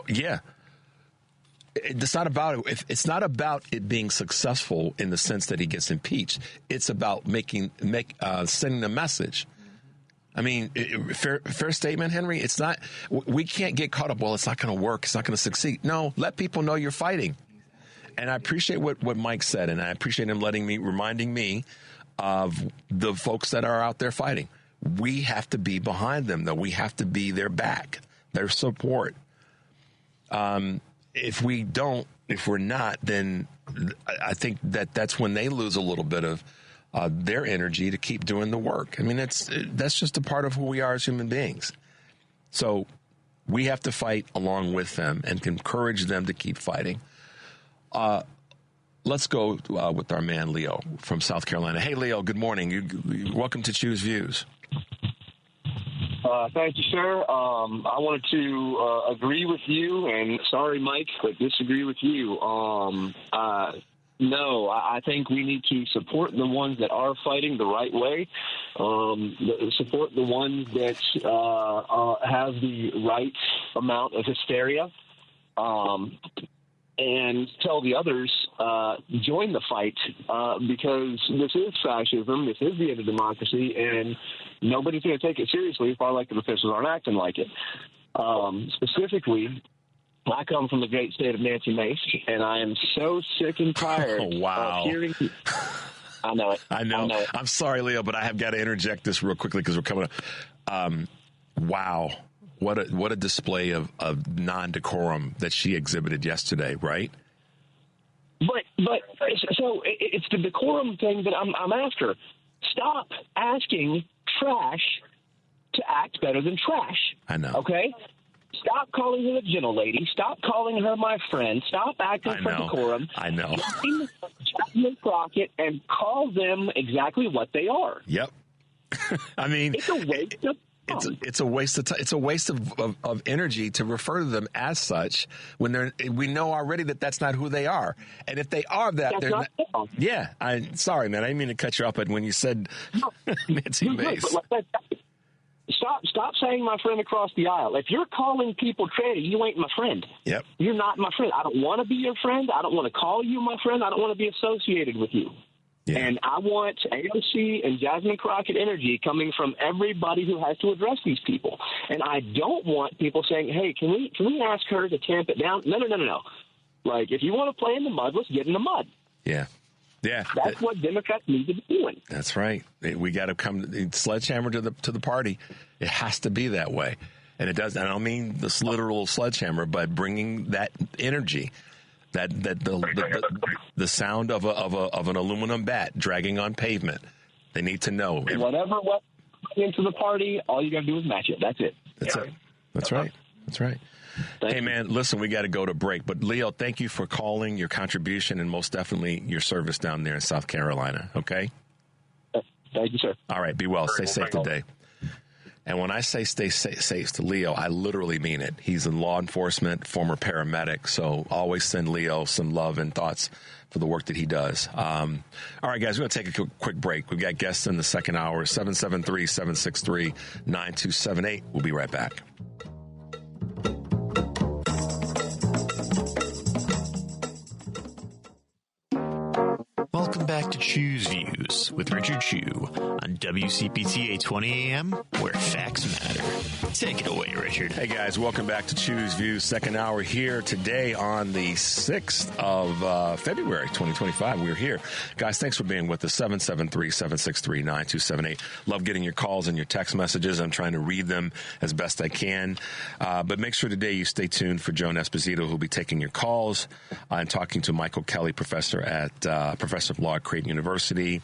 Yeah. It's not about it being successful in the sense that he gets impeached. It's about sending a message. I mean, fair statement, Henry. It's not. We can't get caught up. Well, it's not going to work. It's not going to succeed. No, let people know you're fighting. And I appreciate what Mike said, and I appreciate him reminding me of the folks that are out there fighting. We have to be behind them, though. We have to be their back, their support. If we're not, then I think that's when they lose a little bit of their energy to keep doing the work. I mean, that's just a part of who we are as human beings. So we have to fight along with them and encourage them to keep fighting. Let's go with our man, Leo, from South Carolina. Hey, Leo, good morning. Welcome to Choose Views.
Thank you, sir. I wanted to agree with you, and sorry, Mike, but disagree with you. No, I think we need to support the ones that are fighting the right way, support the ones that have the right amount of hysteria, and tell the others, join the fight, because this is fascism, this is the end of democracy, and nobody's going to take it seriously if our elected officials aren't acting like it. Specifically, I come from the great state of Nancy Mace, and I am so sick and tired of hearing... I know it. I know it.
I'm sorry, Leo, but I have got to interject this real quickly because we're coming up. Wow. What a display of non-decorum that she exhibited yesterday, right?
But so it's the decorum thing that I'm after. Stop asking trash to act better than trash.
I know.
Okay? Stop calling her a gentle lady. Stop calling her my friend. Stop acting for decorum.
I know.
Chapman Crockett and call them exactly what they are.
Yep. I mean,
it's a waste of
It's a waste of time. It's a waste of energy to refer to them as such when we know already that that's not who they are. And if they are that, they're not. Yeah, sorry, man. I didn't mean to cut you off, but when you said Nancy Mace.
Stop saying my friend across the aisle. If you're calling people tranny, you ain't my friend.
Yep.
You're not my friend. I don't want to be your friend. I don't want to call you my friend. I don't want to be associated with you. Yeah. And I want AOC and Jasmine Crockett energy coming from everybody who has to address these people. And I don't want people saying, hey, can we ask her to tamp it down? No. Like, if you want to play in the mud, let's get in the mud.
Yeah. Yeah.
That's what Democrats need to be doing.
That's right. We got to come sledgehammer to the party. It has to be that way. And it does. I don't mean this literal sledgehammer, but bringing that energy. That the sound of an aluminum bat dragging on pavement. They need to know.
Whatever went into the party, all you got to do is match it. That's it.
That's it. That's right. That's right. Hey, man, listen, we got to go to break. But, Leo, thank you for calling, your contribution, and most definitely your service down there in South Carolina, okay?
Thank you, sir.
All right, be well. Stay safe today. And when I say stay safe to Leo, I literally mean it. He's in law enforcement, former paramedic, so always send Leo some love and thoughts for the work that he does. All right, guys, we're going to take a quick break. We've got guests in the second hour, 773-763-9278. We'll be right back.
Welcome back to Choose Views with Richard Chu on WCPT 820 AM, where facts matter. Take it away, Richard.
Hey, guys, welcome back to Choose Views, second hour here today on the 6th of February, 2025. We're here. Guys, thanks for being with us, 773-763-9278. Love getting your calls and your text messages. I'm trying to read them as best I can. But make sure today you stay tuned for Joan Esposito, who'll be taking your calls. I'm talking to Michael Kelly, professor of law at Creighton University.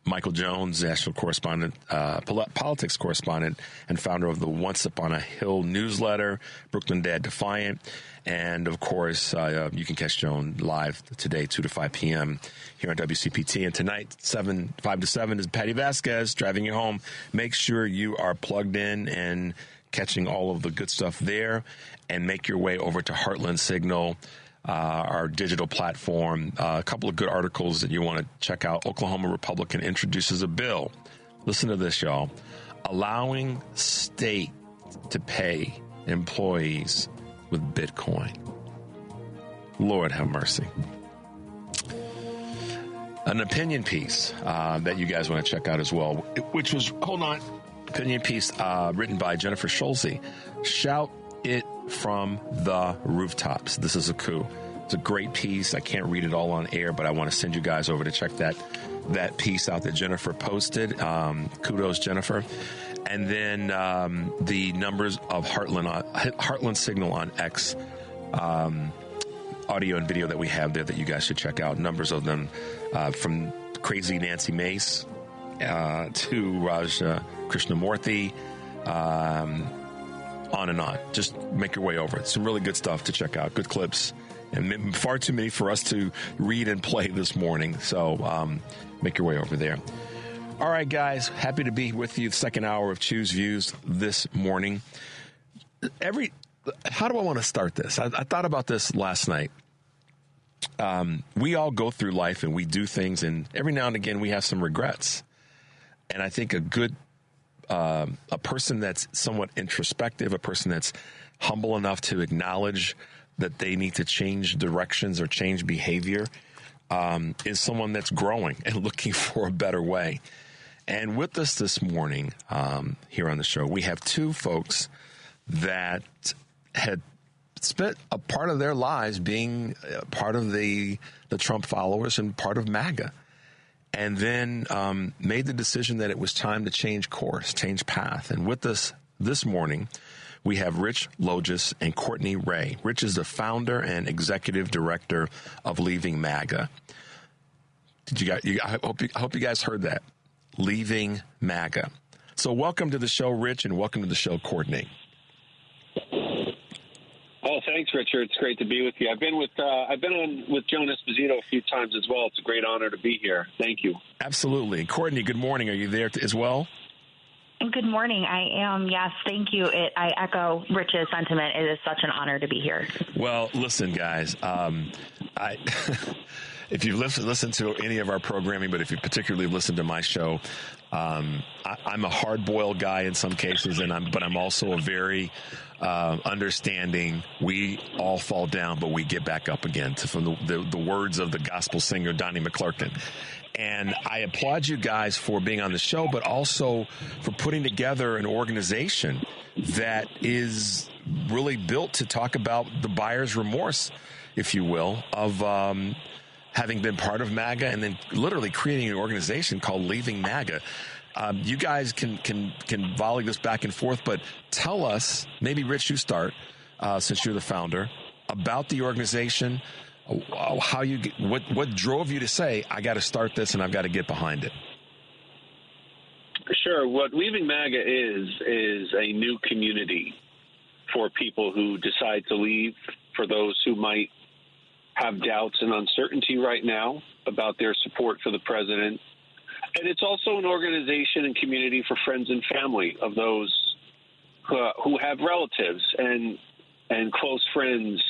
Michael Jones, national correspondent, politics correspondent, and founder of the Once Upon a Hill newsletter, Brooklyn Dad Defiant. And, of course, you can catch Joan live today, 2 to 5 p.m. here on WCPT. And tonight, 5 to 7 is Patty Vasquez driving you home. Make sure you are plugged in and catching all of the good stuff there. And make your way over to Heartland Signal, our digital platform. A couple of good articles that you want to check out. Oklahoma Republican introduces a bill. Listen to this, y'all. Allowing state to pay employees with Bitcoin. Lord have mercy. An opinion piece that you guys want to check out as well, which was, opinion piece written by Jennifer Schulze. Shout it from the rooftops. This is a coup. It's a great piece. I can't read it all on air, but I want to send you guys over to check that piece out that Jennifer posted. Kudos, Jennifer. And then the numbers of Heartland Signal on X, audio and video that we have there that you guys should check out. Numbers of them from Crazy Nancy Mace to Raj Krishnamurthy, on and on. Just make your way over. It's some really good stuff to check out. Good clips. And far too many for us to read and play this morning. So make your way over there. All right, guys. Happy to be with you. The second hour of Choose Views this morning. How do I want to start this? I thought about this last night. We all go through life and we do things, and every now and again we have some regrets. And I think a person that's somewhat introspective, a person that's humble enough to acknowledge that they need to change directions or change behavior, is someone that's growing and looking for a better way. And with us this morning here on the show, we have two folks that had spent a part of their lives being part of the Trump followers and part of MAGA. And then made the decision that it was time to change course, change path. And with us this morning, we have Rich Logis and Courtney Ray. Rich is the founder and executive director of Leaving MAGA. I hope you guys heard that. Leaving MAGA. So welcome to the show, Rich, and welcome to the show, Courtney.
Oh, thanks, Richard. It's great to be with you. I've been on with Joan Esposito a few times as well. It's a great honor to be here. Thank you.
Absolutely. Courtney, good morning. Are you there as well?
Good morning. I am. Yes, thank you. I echo Rich's sentiment. It is such an honor to be here. Well,
listen, guys, if you've listened to any of our programming, but if you particularly listen to my show, I'm a hard-boiled guy in some cases, but I'm also a very understanding. We all fall down, but we get back up again. From the words of the gospel singer Donnie McClurkin. And I applaud you guys for being on the show, but also for putting together an organization that is really built to talk about the buyer's remorse, if you will, of having been part of MAGA and then literally creating an organization called Leaving MAGA. You guys can volley this back and forth, but tell us, maybe Rich, you start, since you're the founder, about the organization. What drove you to say, I got to start this and I've got to get behind it?
Sure. What Leaving MAGA is a new community for people who decide to leave, for those who might have doubts and uncertainty right now about their support for the president. And it's also an organization and community for friends and family of those who have relatives and close friends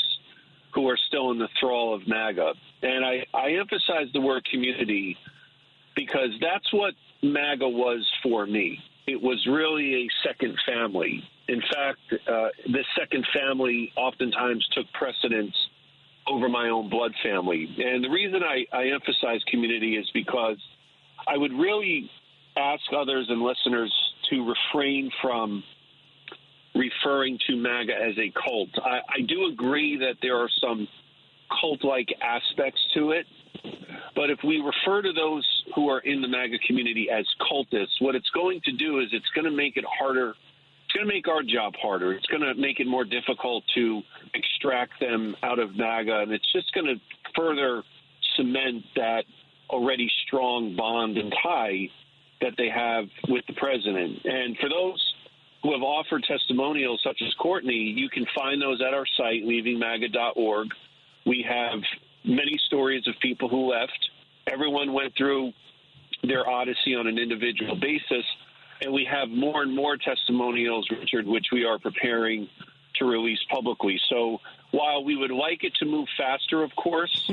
who are still in the thrall of MAGA. And I emphasize the word community because that's what MAGA was for me. It was really a second family. In fact, this second family oftentimes took precedence over my own blood family. And the reason I emphasize community is because I would really ask others and listeners to refrain from referring to MAGA as a cult. I do agree that there are some cult-like aspects to it, but if we refer to those who are in the MAGA community as cultists, what it's going to do is it's going to make it harder. It's going to make our job harder. It's going to make it more difficult to extract them out of MAGA, and it's just going to further cement that already strong bond and tie that they have with the president. And for those who have offered testimonials such as Courtney, you can find those at our site, leavingmaga.org. We have many stories of people who left. Everyone went through their odyssey on an individual basis, and we have more and more testimonials, Richard, which we are preparing to release publicly. So while we would like it to move faster, of course,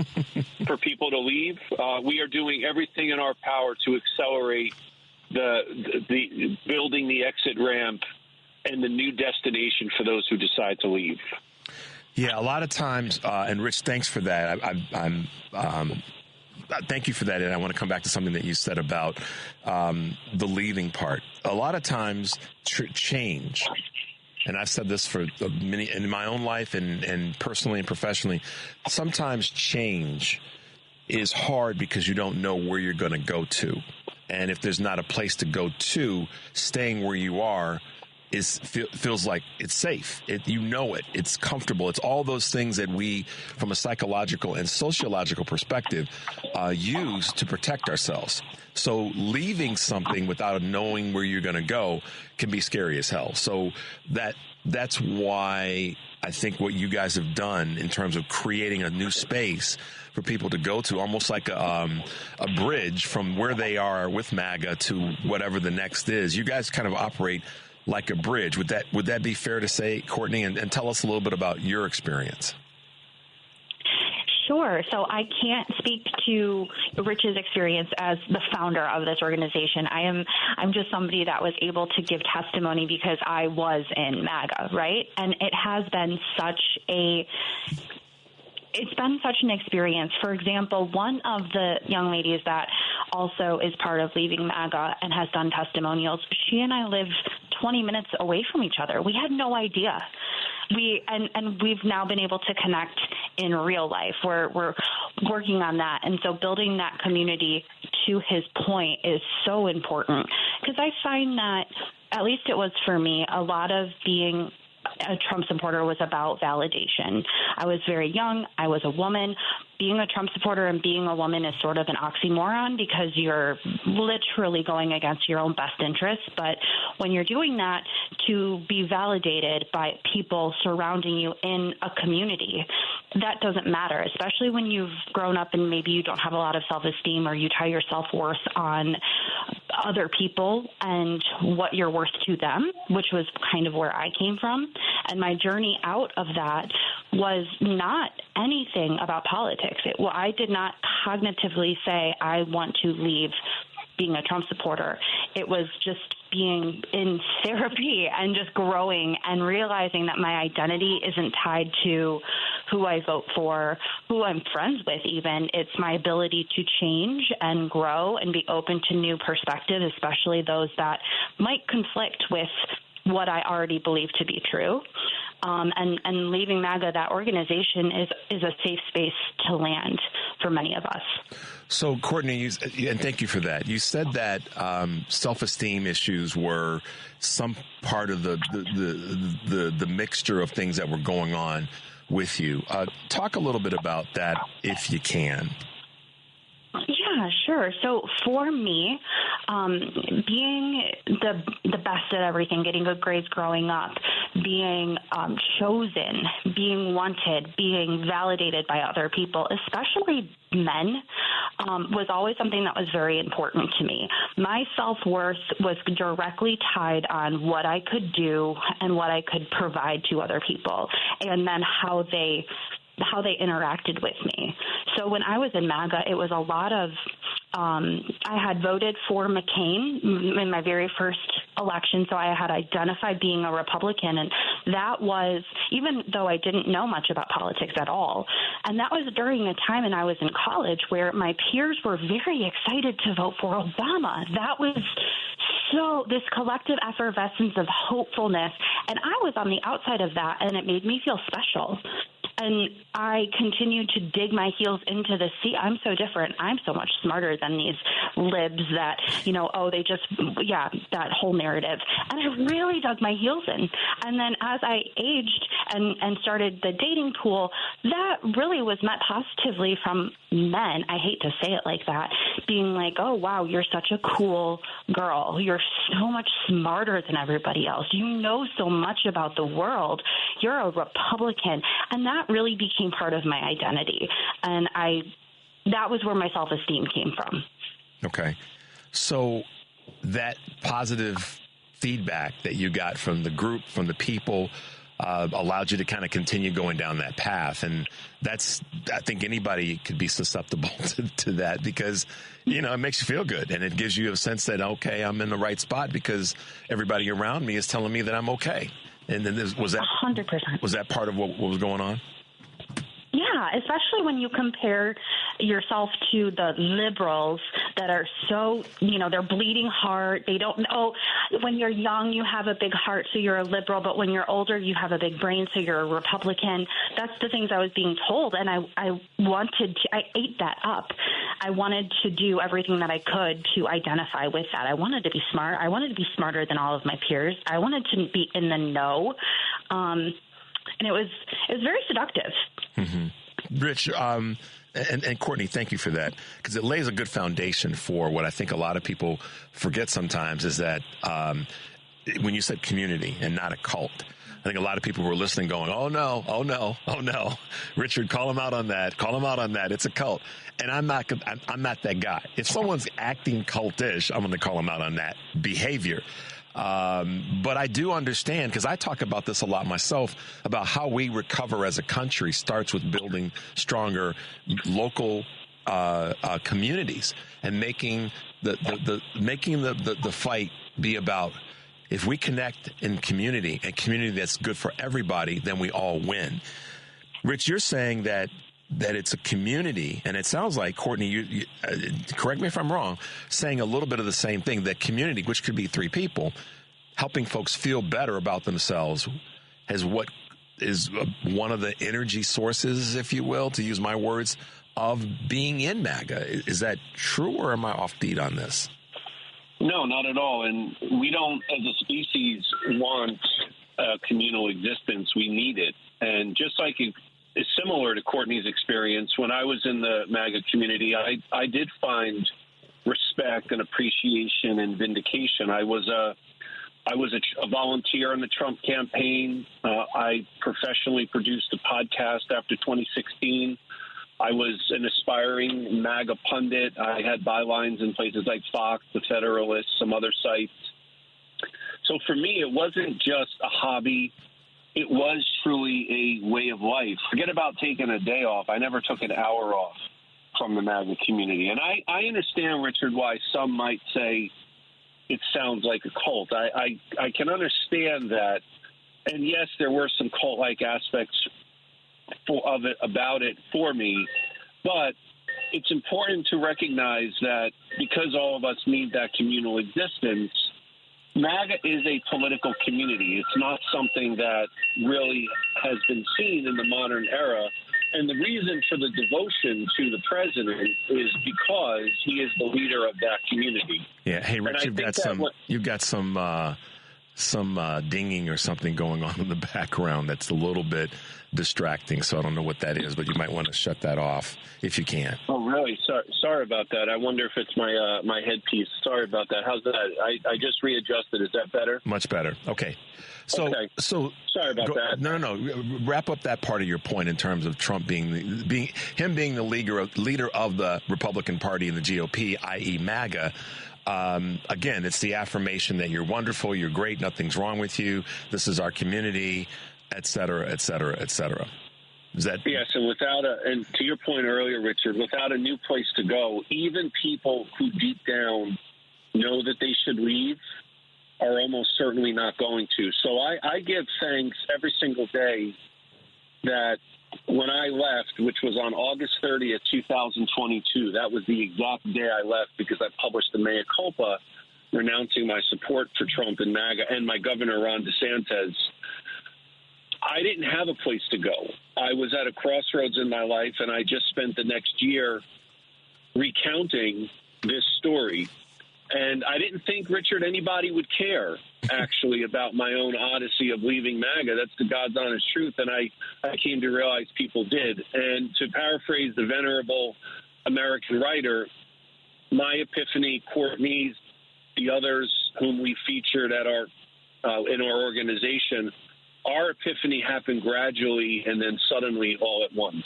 for people to leave, we are doing everything in our power to accelerate the building the exit ramp and the new destination for those who decide to leave.
Yeah, a lot of times, and Rich, thanks for that. Thank you for that, and I want to come back to something that you said about the leaving part. A lot of times, change, and I've said this for many in my own life and personally and professionally, sometimes change is hard because you don't know where you're going to go to. And if there's not a place to go to, staying where you are feels like it's safe. It's comfortable. It's all those things that we, from a psychological and sociological perspective, use to protect ourselves. So leaving something without knowing where you're going to go can be scary as hell. So that's why I think what you guys have done in terms of creating a new space for people to go to, almost like a bridge from where they are with MAGA to whatever the next is. You guys kind of operate like a bridge. Would that be fair to say, Courtney? And tell us a little bit about your experience.
Sure. So I can't speak to Rich's experience as the founder of this organization. I'm just somebody that was able to give testimony because I was in MAGA, right? And it has been it's been such an experience. For example, one of the young ladies that also is part of Leaving MAGA and has done testimonials, she and I live 20 minutes away from each other. We had no idea. We've now been able to connect in real life. We're working on that. And so building that community, to his point, is so important, because I find that, at least it was for me, a lot of being a Trump supporter was about validation. I was very young. I was a woman. Being a Trump supporter and being a woman is sort of an oxymoron, because you're literally going against your own best interests. But when you're doing that, to be validated by people surrounding you in a community, that doesn't matter, especially when you've grown up and maybe you don't have a lot of self-esteem, or you tie your self-worth on other people and what you're worth to them, which was kind of where I came from. And my journey out of that was not anything about politics. I did not cognitively say I want to leave being a Trump supporter. It was just being in therapy and just growing and realizing that my identity isn't tied to who I vote for, who I'm friends with even. It's my ability to change and grow and be open to new perspectives, especially those that might conflict with what I already believe to be true. And Leaving MAGA, that organization, is a safe space to land for many of us.
So, Courtney, and thank you for that. You said that self-esteem issues were some part of the mixture of things that were going on with you. Talk a little bit about that, if you can.
Yeah, sure. So for me, being the best at everything, getting good grades growing up, being chosen, being wanted, being validated by other people, especially men, was always something that was very important to me. My self-worth was directly tied on what I could do and what I could provide to other people, and then how they interacted with me. So when I was in MAGA, it was a lot of, I had voted for McCain in my very first election, so I had identified being a Republican, and that was, even though I didn't know much about politics at all, and that was during a time when I was in college where my peers were very excited to vote for Obama. That was so this collective effervescence of hopefulness, and I was on the outside of that, and it made me feel special. And I continued to dig my heels into the sea. I'm so different. I'm so much smarter than these libs that, that whole narrative. And I really dug my heels in. And then as I aged and started the dating pool, that really was met positively from men. I hate to say it like that, being like, oh, wow, you're such a cool girl. You're so much smarter than everybody else. You know so much about the world. You're a Republican. And that really became part of my identity. And that was where my self-esteem came from.
Okay. So that positive feedback that you got from the group, from the people, allowed you to kind of continue going down that path. And I think anybody could be susceptible to that, because, it makes you feel good. And it gives you a sense that, okay, I'm in the right spot because everybody around me is telling me that I'm okay. And then was that
100%.
Was that part of what was going on?
Yeah, especially when you compare yourself to the liberals that are so, they're bleeding heart. They don't know. When you're young, you have a big heart, so you're a liberal. But when you're older, you have a big brain, so you're a Republican. That's the things I was being told. And I ate that up. I wanted to do everything that I could to identify with that. I wanted to be smart. I wanted to be smarter than all of my peers. I wanted to be in the know. And it was very seductive.
Mm-hmm. Rich, and Courtney, thank you for that, because it lays a good foundation for what I think a lot of people forget sometimes is that when you said community and not a cult, I think a lot of people who are listening going, oh no, Richard, call him out on that. It's a cult. And I'm not that guy. If someone's acting cultish, I'm going to call him out on that behavior. But I do understand, because I talk about this a lot myself, about how we recover as a country starts with building stronger local communities and making the fight be about, if we connect in community, a community that's good for everybody, then we all win. Rich, you're saying that it's a community, and it sounds like, Courtney, you correct me if I'm wrong, saying a little bit of the same thing, that community, which could be 3 people, helping folks feel better about themselves, is what is one of the energy sources, if you will, to use my words, of being in MAGA. Is that true, or am I off beat on this?
No, not at all. And we don't, as a species, want communal existence. We need it. And just like it's similar to Courtney's experience, when I was in the MAGA community, I did find respect and appreciation and vindication. I was a volunteer in the Trump campaign. I professionally produced a podcast after 2016. I was an aspiring MAGA pundit. I had bylines in places like Fox, The Federalist, some other sites. So for me, it wasn't just a hobby. It was truly a way of life. Forget about taking a day off. I never took an hour off from the MAGA community. And I understand, Richard, why some might say it sounds like a cult. I can understand that. And yes, there were some cult-like aspects about it for me, but it's important to recognize that because all of us need that communal existence, MAGA is a political community. It's not something that really has been seen in the modern era. And the reason for the devotion to the president is because he is the leader of that community.
Yeah. Hey, Rich, you've got some dinging or something going on in the background that's a little bit distracting, so I don't know what that is, but you might want to shut that off if you can.
Oh, really? Sorry about that. I wonder if it's my headpiece. Sorry about that. How's that? I just readjusted. Is that better?
Much better. Okay. So
sorry about that.
No. Wrap up that part of your point in terms of Trump being the leader of the Republican Party and the GOP, i.e. MAGA. Again, it's the affirmation that you're wonderful, you're great, nothing's wrong with you. This is our community, et cetera, et cetera, et cetera. Is that?
Yes, and to your point earlier, Richard, without a new place to go, even people who deep down know that they should leave are almost certainly not going to. So I give thanks every single day that when I left, which was on August 30th, 2022, that was the exact day I left because I published the mea culpa renouncing my support for Trump and MAGA and my governor, Ron DeSantis. I didn't have a place to go. I was at a crossroads in my life, and I just spent the next year recounting this story. And I didn't think, Richard, anybody would care, actually, about my own odyssey of leaving MAGA. That's the God's honest truth. And I came to realize people did. And to paraphrase the venerable American writer, my epiphany, Courtney's, the others whom we featured at in our organization, our epiphany happened gradually and then suddenly all at once.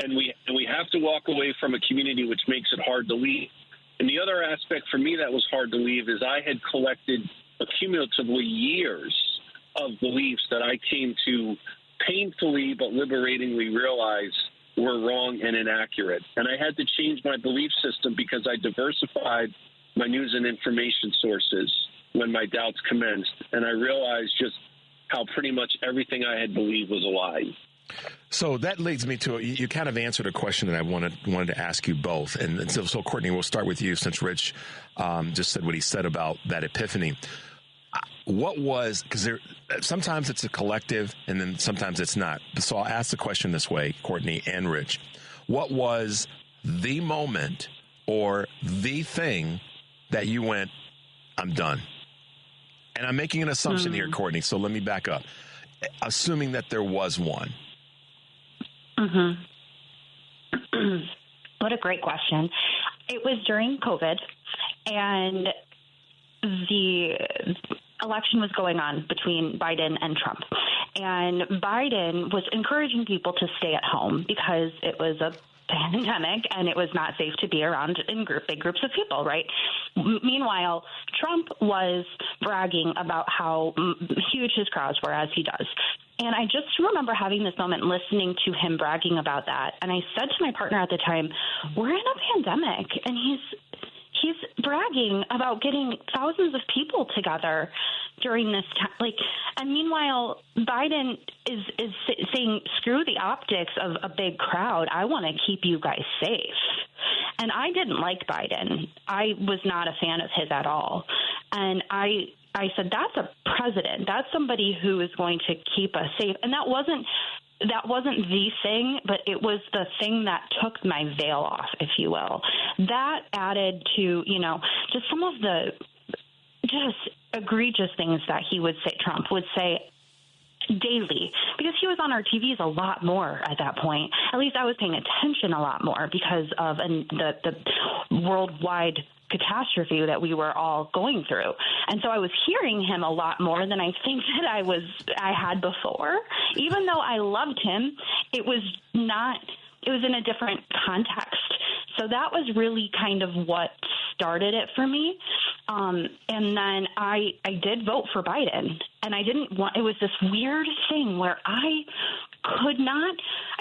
And we have to walk away from a community which makes it hard to leave. And the other aspect for me that was hard to leave is I had collected accumulatively years of beliefs that I came to painfully but liberatingly realize were wrong and inaccurate. And I had to change my belief system because I diversified my news and information sources when my doubts commenced. And I realized just how pretty much everything I had believed was a lie.
So that leads me to, you kind of answered a question that I wanted to ask you both. And so Courtney, we'll start with you since Rich just said what he said about that epiphany. What was, because sometimes it's a collective and then sometimes it's not. So I'll ask the question this way, Courtney and Rich. What was the moment or the thing that you went, I'm done? And I'm making an assumption here, Courtney, so let me back up. Assuming that there was one.
What a great question. It was during COVID, and the election was going on between Biden and Trump. And Biden was encouraging people to stay at home because it was a pandemic and it was not safe to be around in big groups of people, right? Meanwhile, Trump was bragging about how huge his crowds were, as he does. And I just remember having this moment listening to him bragging about that. And I said to my partner at the time, we're in a pandemic, and he's bragging about getting thousands of people together during this time. And meanwhile, Biden is saying, screw the optics of a big crowd. I want to keep you guys safe. And I didn't like Biden. I was not a fan of his at all. And I said, that's a president. That's somebody who is going to keep us safe. And that wasn't the thing, but it was the thing that took my veil off, if you will. That added to, just some of the just egregious things that Trump would say daily, because he was on our TVs a lot more at that point. At least I was paying attention a lot more because of the worldwide catastrophe that we were all going through. And so I was hearing him a lot more than I think that I had before. Even though I loved him, it was in a different context. So that was really kind of what started it for me. And then I did vote for Biden, and it was this weird thing where I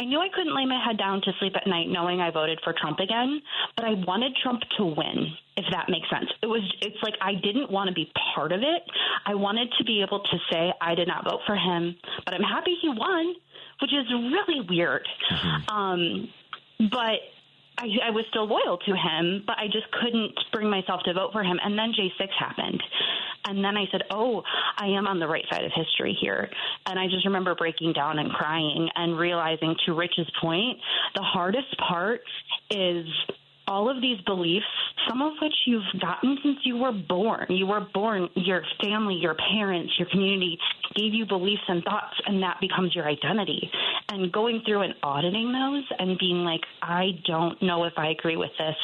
knew I couldn't lay my head down to sleep at night knowing I voted for Trump again, but I wanted Trump to win, if that makes sense. It's like I didn't want to be part of it. I wanted to be able to say I did not vote for him, but I'm happy he won, which is really weird. But I was still loyal to him, but I just couldn't bring myself to vote for him. And then J6 happened. And then I said, I am on the right side of history here. And I just remember breaking down and crying and realizing, to Rich's point, the hardest part is all of these beliefs, some of which you've gotten since you were born. You were born, your family, your parents, your community gave you beliefs and thoughts, and that becomes your identity. And going through and auditing those and being like, I don't know if I agree with this.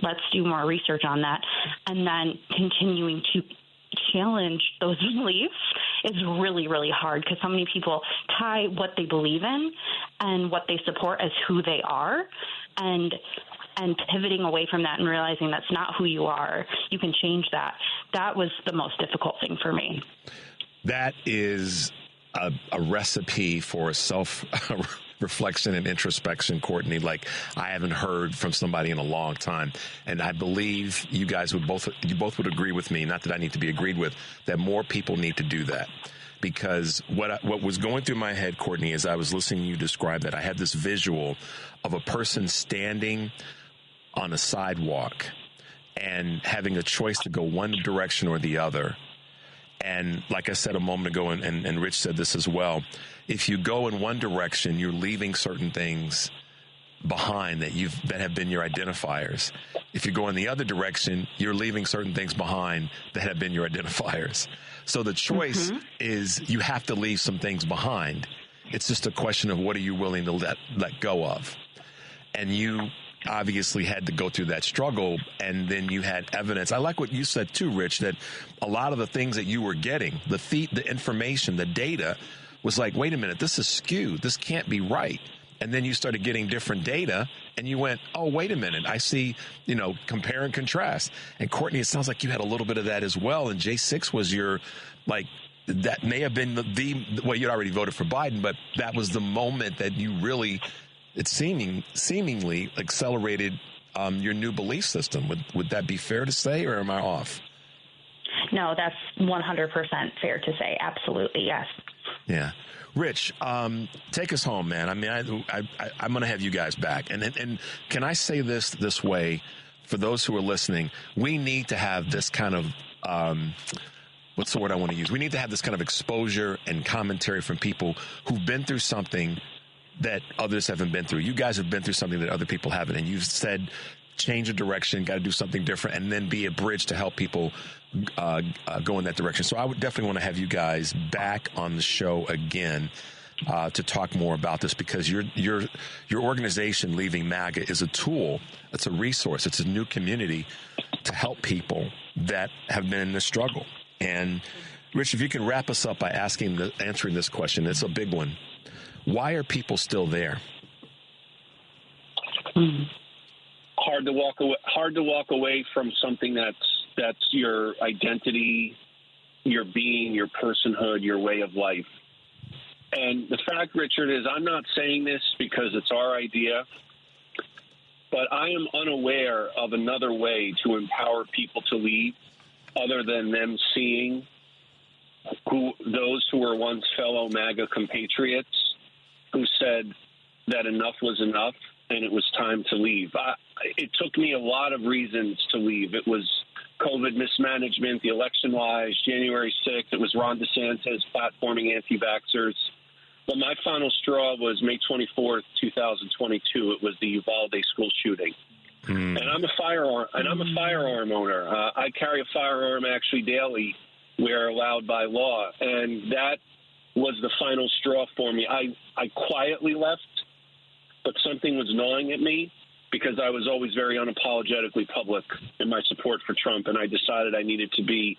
Let's do more research on that. And then continuing to challenge those beliefs is really, really hard, because so many people tie what they believe in and what they support as who they are, and pivoting away from that and realizing that's not who you are. You can change that. That was the most difficult thing for me.
That is a recipe for self-reflection and introspection, Courtney, like I haven't heard from somebody in a long time. And I believe you both would agree with me, not that I need to be agreed with, that more people need to do that. Because what was going through my head, Courtney, as I was listening to you describe that, I had this visual of a person standing on a sidewalk and having a choice to go one direction or the other. And like I said a moment ago, and Rich said this as well, if you go in one direction, you're leaving certain things behind that have been your identifiers. If you go in the other direction, you're leaving certain things behind that have been your identifiers. So the choice is you have to leave some things behind. It's just a question of what are you willing to let go of. And you obviously had to go through that struggle, and then you had evidence. I like what you said too, Rich, that a lot of the things that you were getting, the information, the data, was like, wait a minute, this is skewed. This can't be right. And then you started getting different data, and you went, oh, wait a minute, I see, compare and contrast. And Courtney, it sounds like you had a little bit of that as well, and J6 was your, that may have been you'd already voted for Biden, but that was the moment that you really, it seemingly accelerated your new belief system. Would that be fair to say, or am I off?
No, that's 100% fair to say. Absolutely, yes.
Yeah. Rich, take us home, man. I mean, I'm going to have you guys back. And can I say this way, for those who are listening, we need to have this kind of, what's the word I want to use? We need to have this kind of exposure and commentary from people who've been through something that others haven't been through. You guys have been through something that other people haven't, and you've said, change of direction, got to do something different, and then be a bridge to help people go in that direction. So I would definitely want to have you guys back on the show again to talk more about this, because your organization, Leaving MAGA, is a tool. It's a resource. It's a new community to help people that have been in this struggle. And Rich, if you can wrap us up by answering this question, it's a big one. Why are people still there?
Hard to walk away from something that's your identity, your being, your personhood, your way of life. And the fact, Richard, is I'm not saying this because it's our idea, but I am unaware of another way to empower people to leave other than them seeing those who were once fellow MAGA compatriots who said that enough was enough and it was time to leave. It took me a lot of reasons to leave. It was COVID mismanagement, the election lies, January 6th. It was Ron DeSantis platforming anti-vaxxers. But my final straw was May 24th, 2022. It was the Uvalde school shooting. And I'm a firearm owner. I carry a firearm actually daily where allowed by law. And that was the final straw for me. I quietly left, but something was gnawing at me because I was always very unapologetically public in my support for Trump. And I decided I needed to be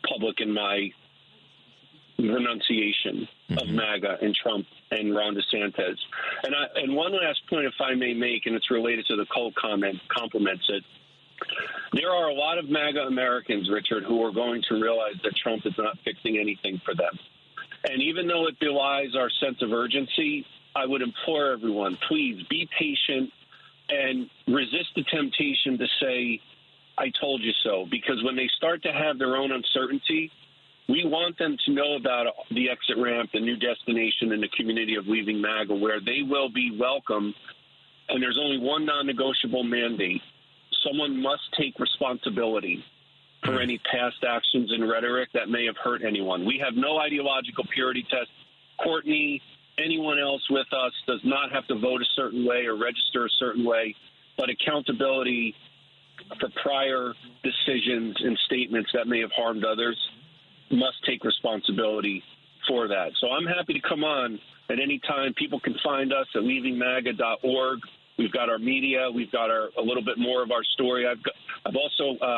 public in my renunciation of MAGA and Trump and Ron DeSantis. And one last point, if I may make, and it's related to the Cole comment, complements it. There are a lot of MAGA Americans, Richard, who are going to realize that Trump is not fixing anything for them. And even though it belies our sense of urgency, I would implore everyone, please be patient and resist the temptation to say, I told you so. Because when they start to have their own uncertainty, we want them to know about the exit ramp, the new destination in the community of Leaving MAGA, where they will be welcome. And there's only one non-negotiable mandate. Someone must take responsibility for any past actions and rhetoric that may have hurt anyone. We have no ideological purity test. Courtney, anyone else with us does not have to vote a certain way or register a certain way, but accountability for prior decisions and statements that may have harmed others must take responsibility for that. So I'm happy to come on at any time. People can find us at leavingmaga.org. We've got our media. We've got a little bit more of our story.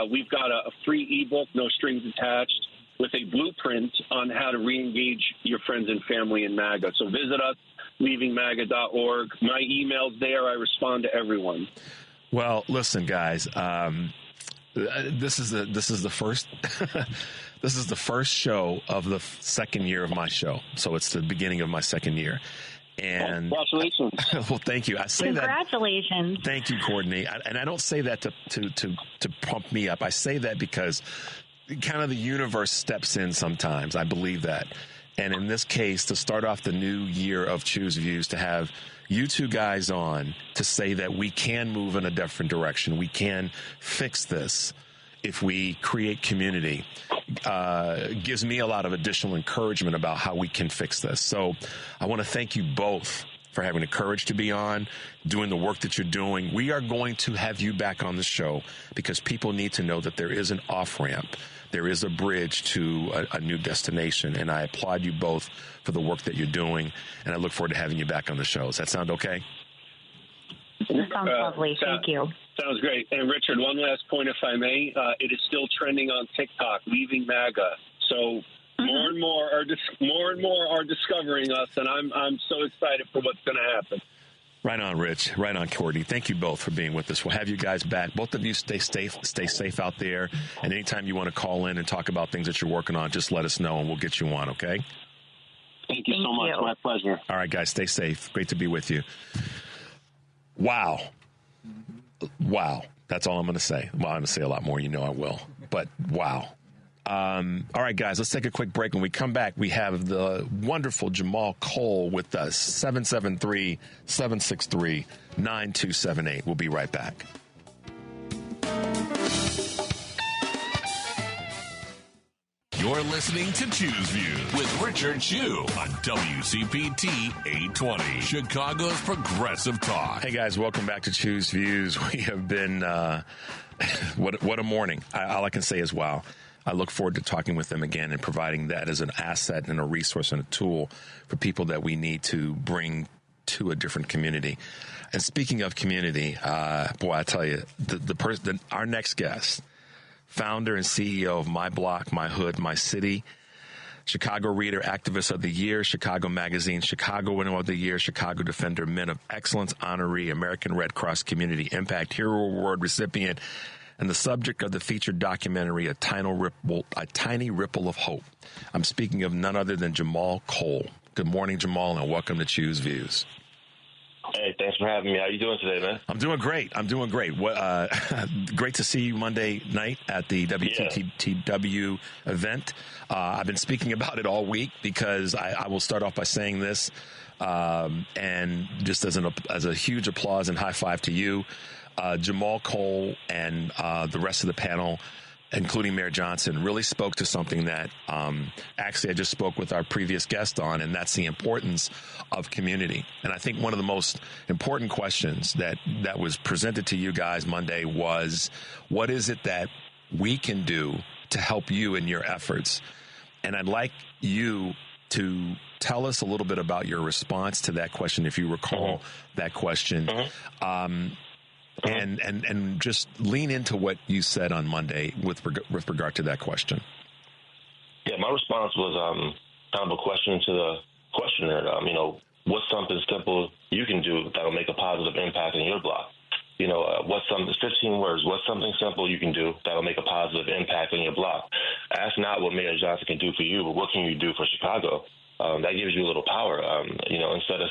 We've got a free ebook, no strings attached, with a blueprint on how to reengage your friends and family in MAGA. So visit us, leavingmaga.org. My email's there. I respond to everyone.
Well, listen, guys. This is the first. This is the first show of the second year of my show. So it's the beginning of my second year. And
congratulations.
Well, thank you. I say
Congratulations.
that. Thank you, Courtney. And I don't say that to pump me up. I say that because kind of the universe steps in sometimes. I believe that. And in this case, to start off the new year of Choose Views, to have you two guys on to say that we can move in a different direction. We can fix this if we create community. Gives me a lot of additional encouragement about how we can fix this. So I want to thank you both for having the courage to be on, doing the work that you're doing. We are going to have you back on the show because people need to know that there is an off-ramp. There is a bridge to a new destination, and I applaud you both for the work that you're doing, and I look forward to having you back on the show. Does that sound okay?
That sounds lovely. Thank you.
Sounds great. And Richard, one last point, if I may. It is still trending on TikTok, Leaving MAGA. So more and more are discovering us, and I'm so excited for what's going to happen.
Right on, Rich. Right on, Courtney. Thank you both for being with us. We'll have you guys back. Both of you stay safe out there. And anytime you want to call in and talk about things that you're working on, just let us know and we'll get you on, okay?
Thank you so much. My pleasure.
All right, guys, stay safe. Great to be with you. Wow. That's all I'm going to say. Well, I'm going to say a lot more. You know I will. But wow. All right, guys, let's take a quick break. When we come back, we have the wonderful Jamal Cole with us, 773-763-9278. We'll be right back.
You're listening to Choose Views with Richard Chu on WCPT 820, Chicago's Progressive Talk.
Hey guys, welcome back to Choose Views. We have been, what a morning. All I can say is wow. I look forward to talking with them again and providing that as an asset and a resource and a tool for people that we need to bring to a different community. And speaking of community, boy, I tell you, our next guest, founder and CEO of My Block, My Hood, My City, Chicago Reader Activist of the Year, Chicago Magazine Chicagoan of the Year, Chicago Defender Men of Excellence honoree, American Red Cross Community Impact Hero Award recipient, and the subject of the featured documentary, A Tiny Ripple of Hope. I'm speaking of none other than Jamal Cole. Good morning, Jamal, and welcome to Choose Views.
Hey, thanks for having me. How you doing today, man?
I'm doing great. Great to see you Monday night at the WTTW event. I've been speaking about it all week because I will start off by saying this, and just as a huge applause and high five to you, Jamal Cole and the rest of the panel, including Mayor Johnson, really spoke to something that actually I just spoke with our previous guest on, and that's the importance of community. And I think one of the most important questions that was presented to you guys Monday was, what is it that we can do to help you in your efforts? And I'd like you to tell us a little bit about your response to that question, if you recall that question. And just lean into what you said on Monday with regard to that question.
Yeah, my response was kind of a question to the questioner. What's something simple you can do that'll make a positive impact in your block? What's 15 words? What's something simple you can do that'll make a positive impact in your block? Ask not what Mayor Johnson can do for you, but what can you do for Chicago? That gives you a little power. Instead of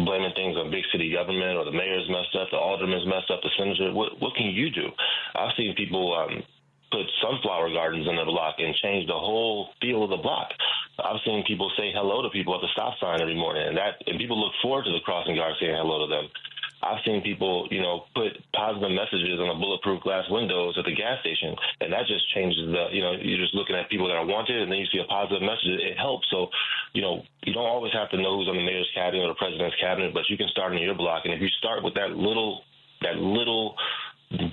blaming things on big city government or the mayor's messed up, the alderman's messed up, the senator, what can you do? I've seen people put sunflower gardens in the block and change the whole feel of the block. I've seen people say hello to people at the stop sign every morning, and people look forward to the crossing guard saying hello to them. I've seen people, put positive messages on the bulletproof glass windows at the gas station, and that just changes you're just looking at people that are wanted, and then you see a positive message. It helps. So, you don't always have to know who's on the mayor's cabinet or the president's cabinet, but you can start in your block. And if you start with that little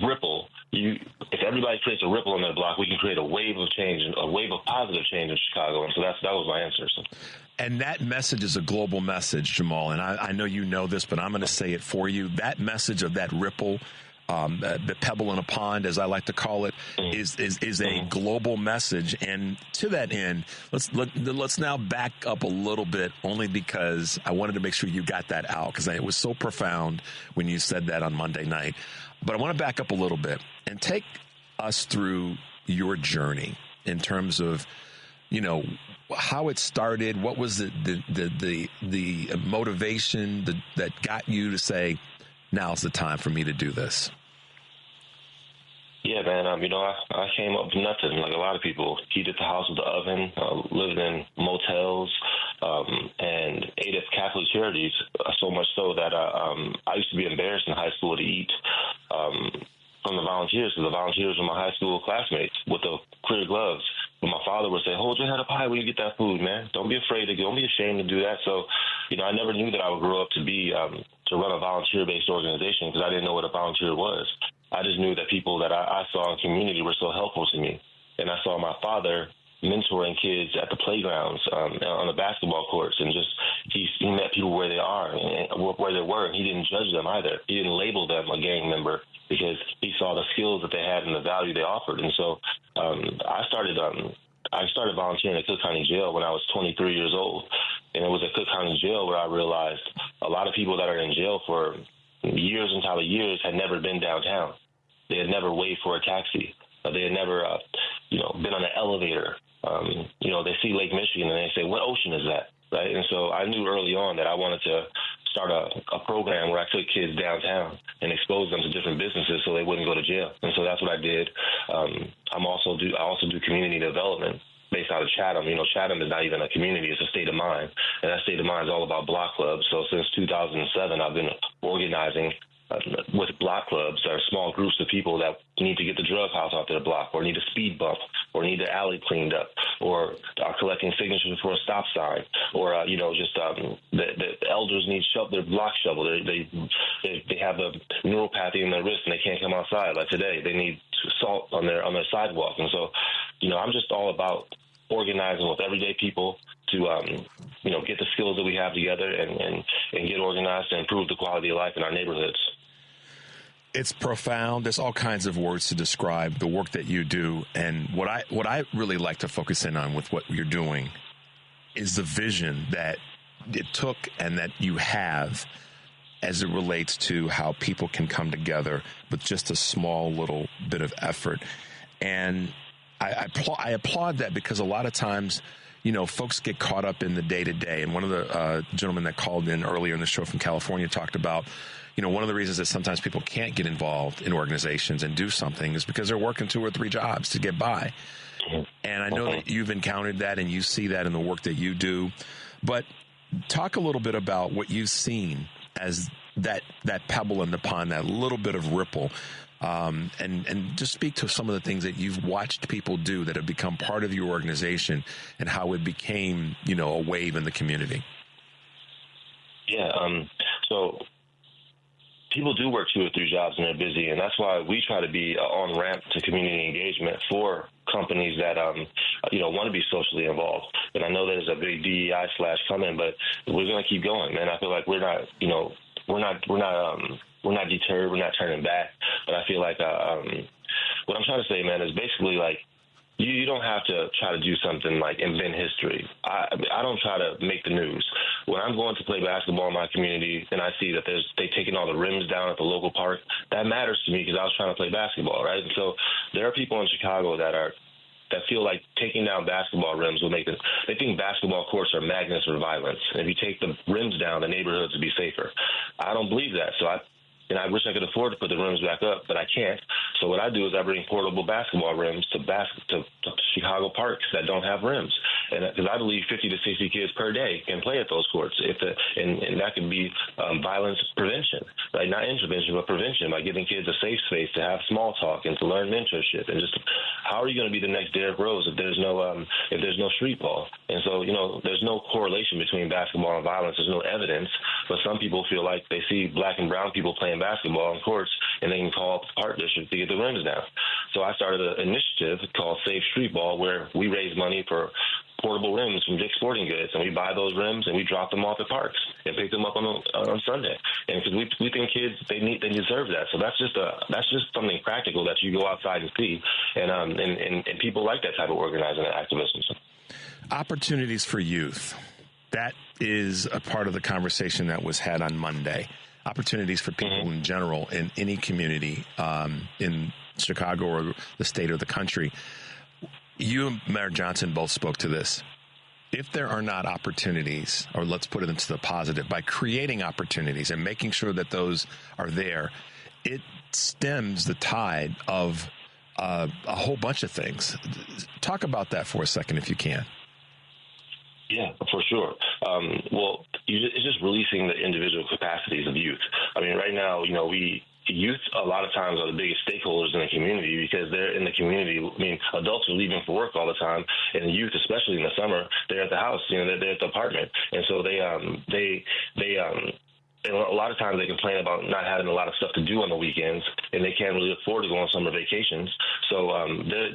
ripple, if everybody creates a ripple in their block, we can create a wave of change, a wave of positive change in Chicago. And so that was my answer. So.
And that message is a global message, Jamal. And I know you know this, but I'm going to say it for you. That message of that ripple, the pebble in a pond, as I like to call it, is a global message. And to that end, let's now back up a little bit, only because I wanted to make sure you got that out, because it was so profound when you said that on Monday night. But I want to back up a little bit and take us through your journey in terms of, how it started. What was the motivation that got you to say, now's the time for me to do this?
Yeah, man. I came up with nothing, like a lot of people. Heated the house with the oven, lived in motels, and ate at Catholic charities. So much so that I used to be embarrassed in high school to eat from the volunteers, because the volunteers were my high school classmates with the clear gloves. But my father would say, "Hold your head up high when you get that food, man. Don't be afraid don't be ashamed to do that." So, I never knew that I would grow up to be to run a volunteer-based organization, because I didn't know what a volunteer was. I just knew that people that I saw in community were so helpful to me. And I saw my father mentoring kids at the playgrounds, on the basketball courts, and just he met people where they are and where they were, and he didn't judge them either. He didn't label them a gang member, because he saw the skills that they had and the value they offered. And so I started volunteering at Cook County Jail when I was 23 years old. And it was at Cook County Jail where I realized a lot of people that are in jail for years and years had never been downtown. They had never waited for a taxi. They had never, been on an elevator. They see Lake Michigan and they say, "What ocean is that?" Right? And so I knew early on that I wanted to start a program where I took kids downtown and expose them to different businesses so they wouldn't go to jail. And so that's what I did. I also do community development based out of Chatham. Chatham is not even a community, it's a state of mind. And that state of mind is all about block clubs. So since 2007, I've been organizing with block clubs or small groups of people that need to get the drug house out to the block, or need a speed bump, or need the alley cleaned up, or are collecting signatures for a stop sign, or the elders need their block shovel. They have a neuropathy in their wrist and they can't come outside. Like today, they need salt on their sidewalk. And so, I'm just all about organizing with everyday people to get the skills that we have together and get organized to improve the quality of life in our neighborhoods.
It's profound. There's all kinds of words to describe the work that you do. And what I really like to focus in on with what you're doing is the vision that it took and that you have as it relates to how people can come together with just a small little bit of effort. And I applaud that, because a lot of times, folks get caught up in the day-to-day. And one of the gentlemen that called in earlier in the show from California talked about, one of the reasons that sometimes people can't get involved in organizations and do something is because they're working 2 or 3 jobs to get by. And I know that you've encountered that and you see that in the work that you do. But talk a little bit about what you've seen as that pebble in the pond, that little bit of ripple, and just speak to some of the things that you've watched people do that have become part of your organization and how it became, a wave in the community.
Yeah. So people do work 2 or 3 jobs and they're busy, and that's why we try to be an on-ramp to community engagement for companies that want to be socially involved. And I know there's a big DEI splash coming, but we're going to keep going, man. I feel like we're not deterred, we're not turning back. But I feel like what I'm trying to say, man, is basically like, you don't have to try to do something like invent history. I don't try to make the news. When I'm going to play basketball in my community and I see that they taking all the rims down at the local park, that matters to me because I was trying to play basketball, right? And so there are people in Chicago that feel like taking down basketball rims will make they think basketball courts are magnets for violence. And if you take the rims down, the neighborhoods will be safer. I don't believe that. So I wish I could afford to put the rims back up, but I can't. So what I do is I bring portable basketball rims to Chicago parks that don't have rims. And because I believe 50 to 60 kids per day can play at those courts. And that can be violence prevention, right? Not intervention, but prevention, by giving kids a safe space to have small talk and to learn mentorship. And just how are you going to be the next Derrick Rose if there's no street ball? And so, there's no correlation between basketball and violence. There's no evidence, but some people feel like they see black and brown people playing basketball on courts and they can call up the park district to get the rims down. So I started an initiative called Save Street Ball, where we raise money for portable rims from Dick's Sporting Goods, and we buy those rims and we drop them off at parks and pick them up on Sunday. And because we think kids they deserve that. So that's just something practical that you go outside and see, and people like that type of organizing and activism.
Opportunities for youth. That is a part of the conversation that was had on Monday. Opportunities for people in general in any community in Chicago or the state or the country. You and Mayor Johnson both spoke to this. If there are not opportunities, or let's put it into the positive, by creating opportunities and making sure that those are there, it stems the tide of a whole bunch of things. Talk about that for a second, if you can.
Yeah, for sure. It's just releasing the individual capacities of youth. I mean, right now, youth a lot of times are the biggest stakeholders in the community because they're in the community. I mean, adults are leaving for work all the time, and youth, especially in the summer, they're at the house. They're at the apartment, and so and a lot of times they complain about not having a lot of stuff to do on the weekends, and they can't really afford to go on summer vacations. So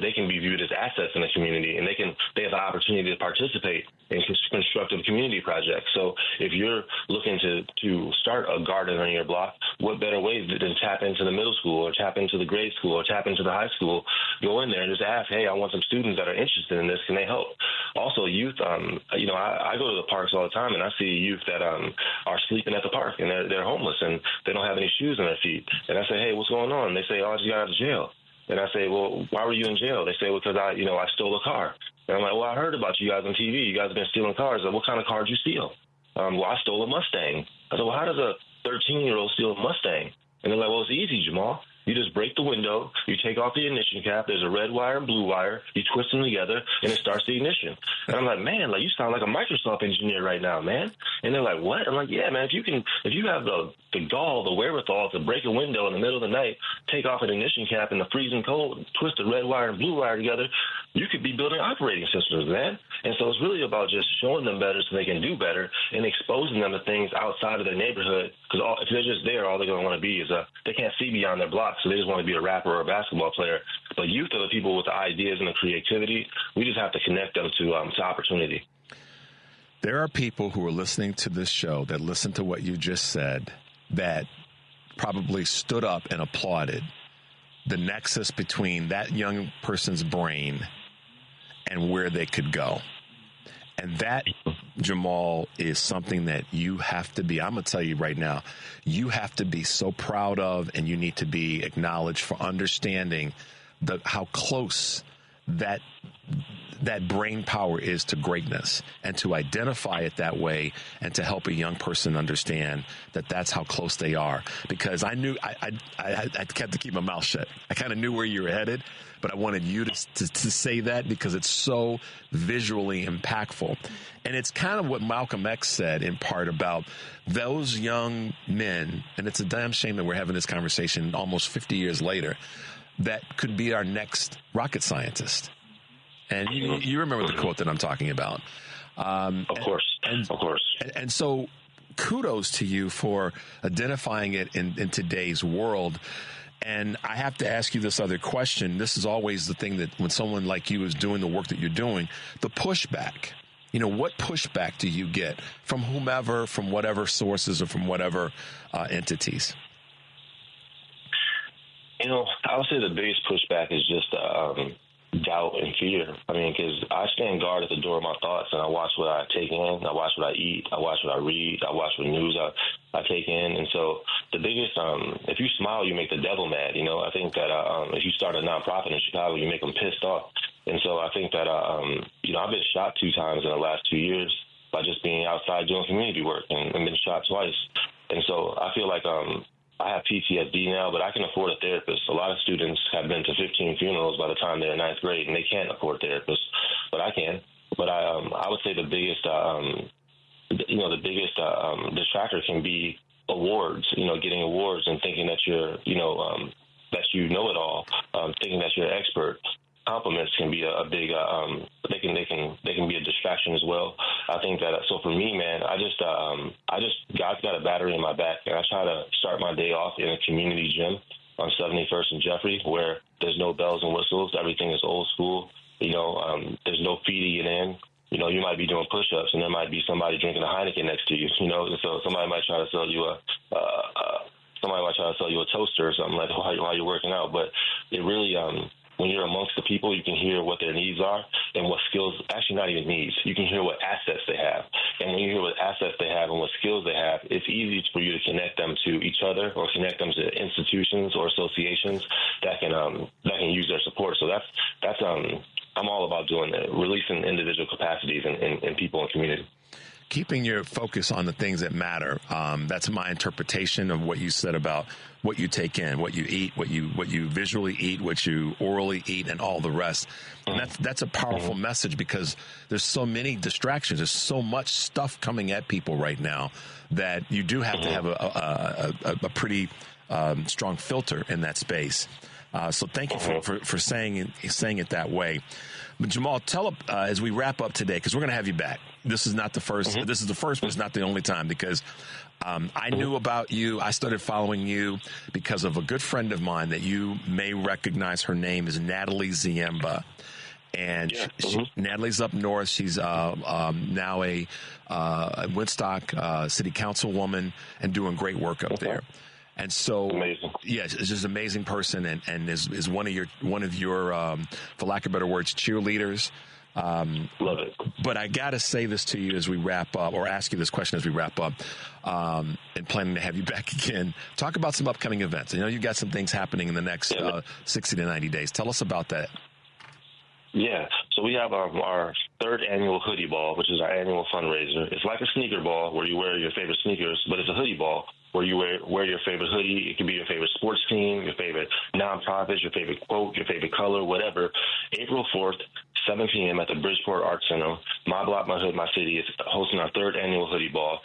they can be viewed as assets in the community, and they have the opportunity to participate in constructive community projects. So if you're looking to start a garden on your block, what better way than tap into the middle school or tap into the grade school or tap into the high school? Go in there and just ask, hey, I want some students that are interested in this. Can they help? Also, youth, I go to the parks all the time, and I see youth that are sleeping at the park, and they're homeless, and they don't have any shoes on their feet. And I say, hey, what's going on? And they say, oh, I just got out of jail. And I say, well, why were you in jail? They say, well, because I stole a car. And I'm like, well, I heard about you guys on TV. You guys have been stealing cars. Like, what kind of car did you steal? Well, I stole a Mustang. I said, well, how does a 13-year-old steal a Mustang? And they're like, well, it's easy, Jamal. You just break the window, you take off the ignition cap, there's a red wire and blue wire, you twist them together, and it starts the ignition. And I'm like, man, you sound like a Microsoft engineer right now, man. And they're like, what? I'm like, yeah, man, if you have the gall, the wherewithal to break a window in the middle of the night, take off an ignition cap in the freezing cold, twist the red wire and blue wire together, you could be building operating systems, man. And so it's really about just showing them better so they can do better and exposing them to things outside of their neighborhood. Because if they're just there, all they're going to want to be is they can't see beyond their block, so they just want to be a rapper or a basketball player. But youth are the people with the ideas and the creativity. We just have to connect them to opportunity.
There are people who are listening to this show that listen to what you just said that probably stood up and applauded the nexus between that young person's brain and where they could go. And that, Jamal, is something that you have to be, I'm going to tell you right now, you have to be so proud of, and you need to be acknowledged for understanding how close that brain power is to greatness, and to identify it that way and to help a young person understand that that's how close they are. Because I knew I had to keep my mouth shut. I kind of knew where you were headed, but I wanted you to say that because it's so visually impactful. And it's kind of what Malcolm X said in part about those young men, and it's a damn shame that we're having this conversation almost 50 years later, that could be our next rocket scientist. And you remember the quote that I'm talking about.
Of course.
And so kudos to you for identifying it in today's world. And I have to ask you this other question. This is always the thing that when someone like you is doing the work that you're doing, the pushback. You know, what pushback do you get from whomever, from whatever sources, or from whatever entities?
You know, I would say the biggest pushback is just doubt and fear. I mean, because I stand guard at the door of my thoughts, and I watch what I take in, I watch what I eat, I watch what I read, I watch what news I take in. And so the biggest, if you smile, you make the devil mad. You know, I think that if you start a nonprofit in Chicago, you make them pissed off. And so I think that, you know, I've been shot 2 times in the last 2 years by just being outside doing community work, and been shot twice. And so I feel like I have PTSD now, but I can afford a therapist. A lot of students have been to 15 funerals by the time they're in 9th grade, and they can't afford therapists, but I can. But I would say the biggest, the biggest distractor can be awards. You know, getting awards and thinking that you're, that you know it all, thinking that you're an expert. Compliments can be a big, they can be a distraction as well. I think that, so for me, man, God's got a battery in my back, and I try to start my day off in a community gym on 71st and Jeffrey, where there's no bells and whistles. Everything is old school. You know, there's no feeding it in. You know, you might be doing push-ups, and there might be somebody drinking a Heineken next to you. You know, so somebody might try to sell you a toaster or something like while you're working out. But it really, when you're amongst the people, you can hear what their needs are and what skills, actually not even needs. You can hear what assets they have. And when you hear what assets they have and what skills they have, it's easy for you to connect them to each other or connect them to institutions or associations that can use their support. So that's I'm all about doing that, releasing individual capacities in people and community.
Keeping your focus on the things that matter. That's my interpretation of what you said about what you take in, what you eat, what you visually eat, what you orally eat, and all the rest. And that's a powerful message, because there's so many distractions. There's so much stuff coming at people right now that you do have to have a pretty strong filter in that space. So thank you for saying it that way. But Jamal, tell as we wrap up today, because we're going to have you back. This is not the first. This is the first, but it's not the only time, because I knew about you. I started following you because of a good friend of mine that you may recognize. Her name is Natalie Ziemba. And Natalie's up north. She's now a Woodstock city councilwoman and doing great work up there. And so, yeah, it's just an amazing person, and is one of your for lack of better words, cheerleaders.
Love it.
But I got to say this to you as we wrap up, or ask you this question as we wrap up, and planning to have you back again. Talk about some upcoming events. I know you've got some things happening in the next 60 to 90 days. Tell us about that.
Yeah, so we have our 3rd annual hoodie ball, which is our annual fundraiser. It's like a sneaker ball where you wear your favorite sneakers, but it's a hoodie ball where you wear your favorite hoodie. It can be your favorite sports team, your favorite nonprofit, your favorite quote, your favorite color, whatever. April 4th, 7 p.m. at the Bridgeport Arts Center. My Block, My Hood, My City is hosting our 3rd annual hoodie ball.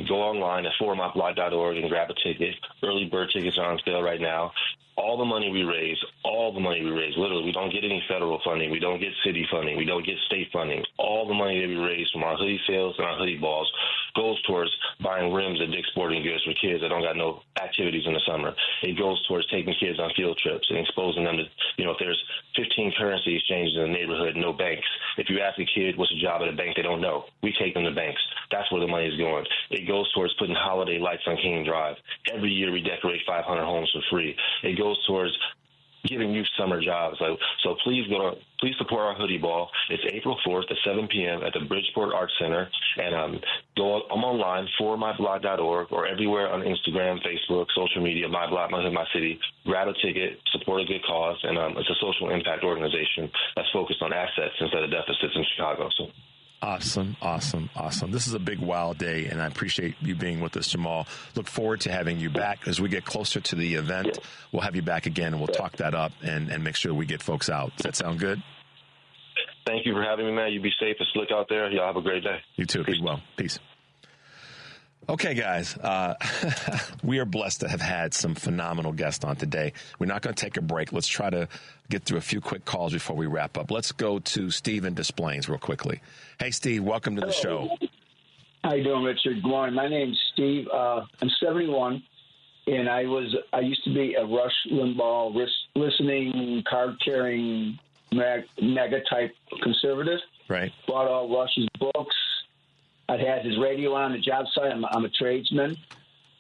Go online at formyblock.org and grab a ticket. Early bird tickets are on sale right now. All the money we raise, literally, we don't get any federal funding. We don't get city funding. We don't get state funding. All the money that we raise from our hoodie sales and our hoodie balls goes towards buying rims at Dick's Sporting Goods for kids that don't got no activities in the summer. It goes towards taking kids on field trips and exposing them to, if there's 15 currency exchanges in the neighborhood, no banks. If you ask a kid what's a job at a bank, they don't know. We take them to banks. That's where the money is going. It goes towards putting holiday lights on King Drive. Every year we decorate 500 homes for free. It goes towards giving youth summer jobs. So please support our hoodie ball. It's April 4th at 7 p.m. at the Bridgeport Arts Center. And I'm online, formyblog.org, or everywhere on Instagram, Facebook, social media, My Block, My Hood, My City. Grab a ticket, support a good cause, and it's a social impact organization that's focused on assets instead of deficits in Chicago. So.
Awesome. This is a big, wild day, and I appreciate you being with us, Jamal. Look forward to having you back. As we get closer to the event, we'll have you back again, and we'll talk that up and make sure we get folks out. Does that sound good?
Thank you for having me, man. You be safe and slick out there. Y'all have a great day.
You too. Be well. Peace. Okay, guys, we are blessed to have had some phenomenal guests on today. We're not going to take a break. Let's try to get through a few quick calls before we wrap up. Let's go to Steve in Des Plaines real quickly. Hey, Steve, welcome to the show.
How you doing, Richard? Good morning. My name's Steve. I'm 71, and I used to be a Rush Limbaugh listening, card-carrying, mega-type conservative.
Right.
Bought all Rush's books. I had his radio on the job site. I'm a tradesman,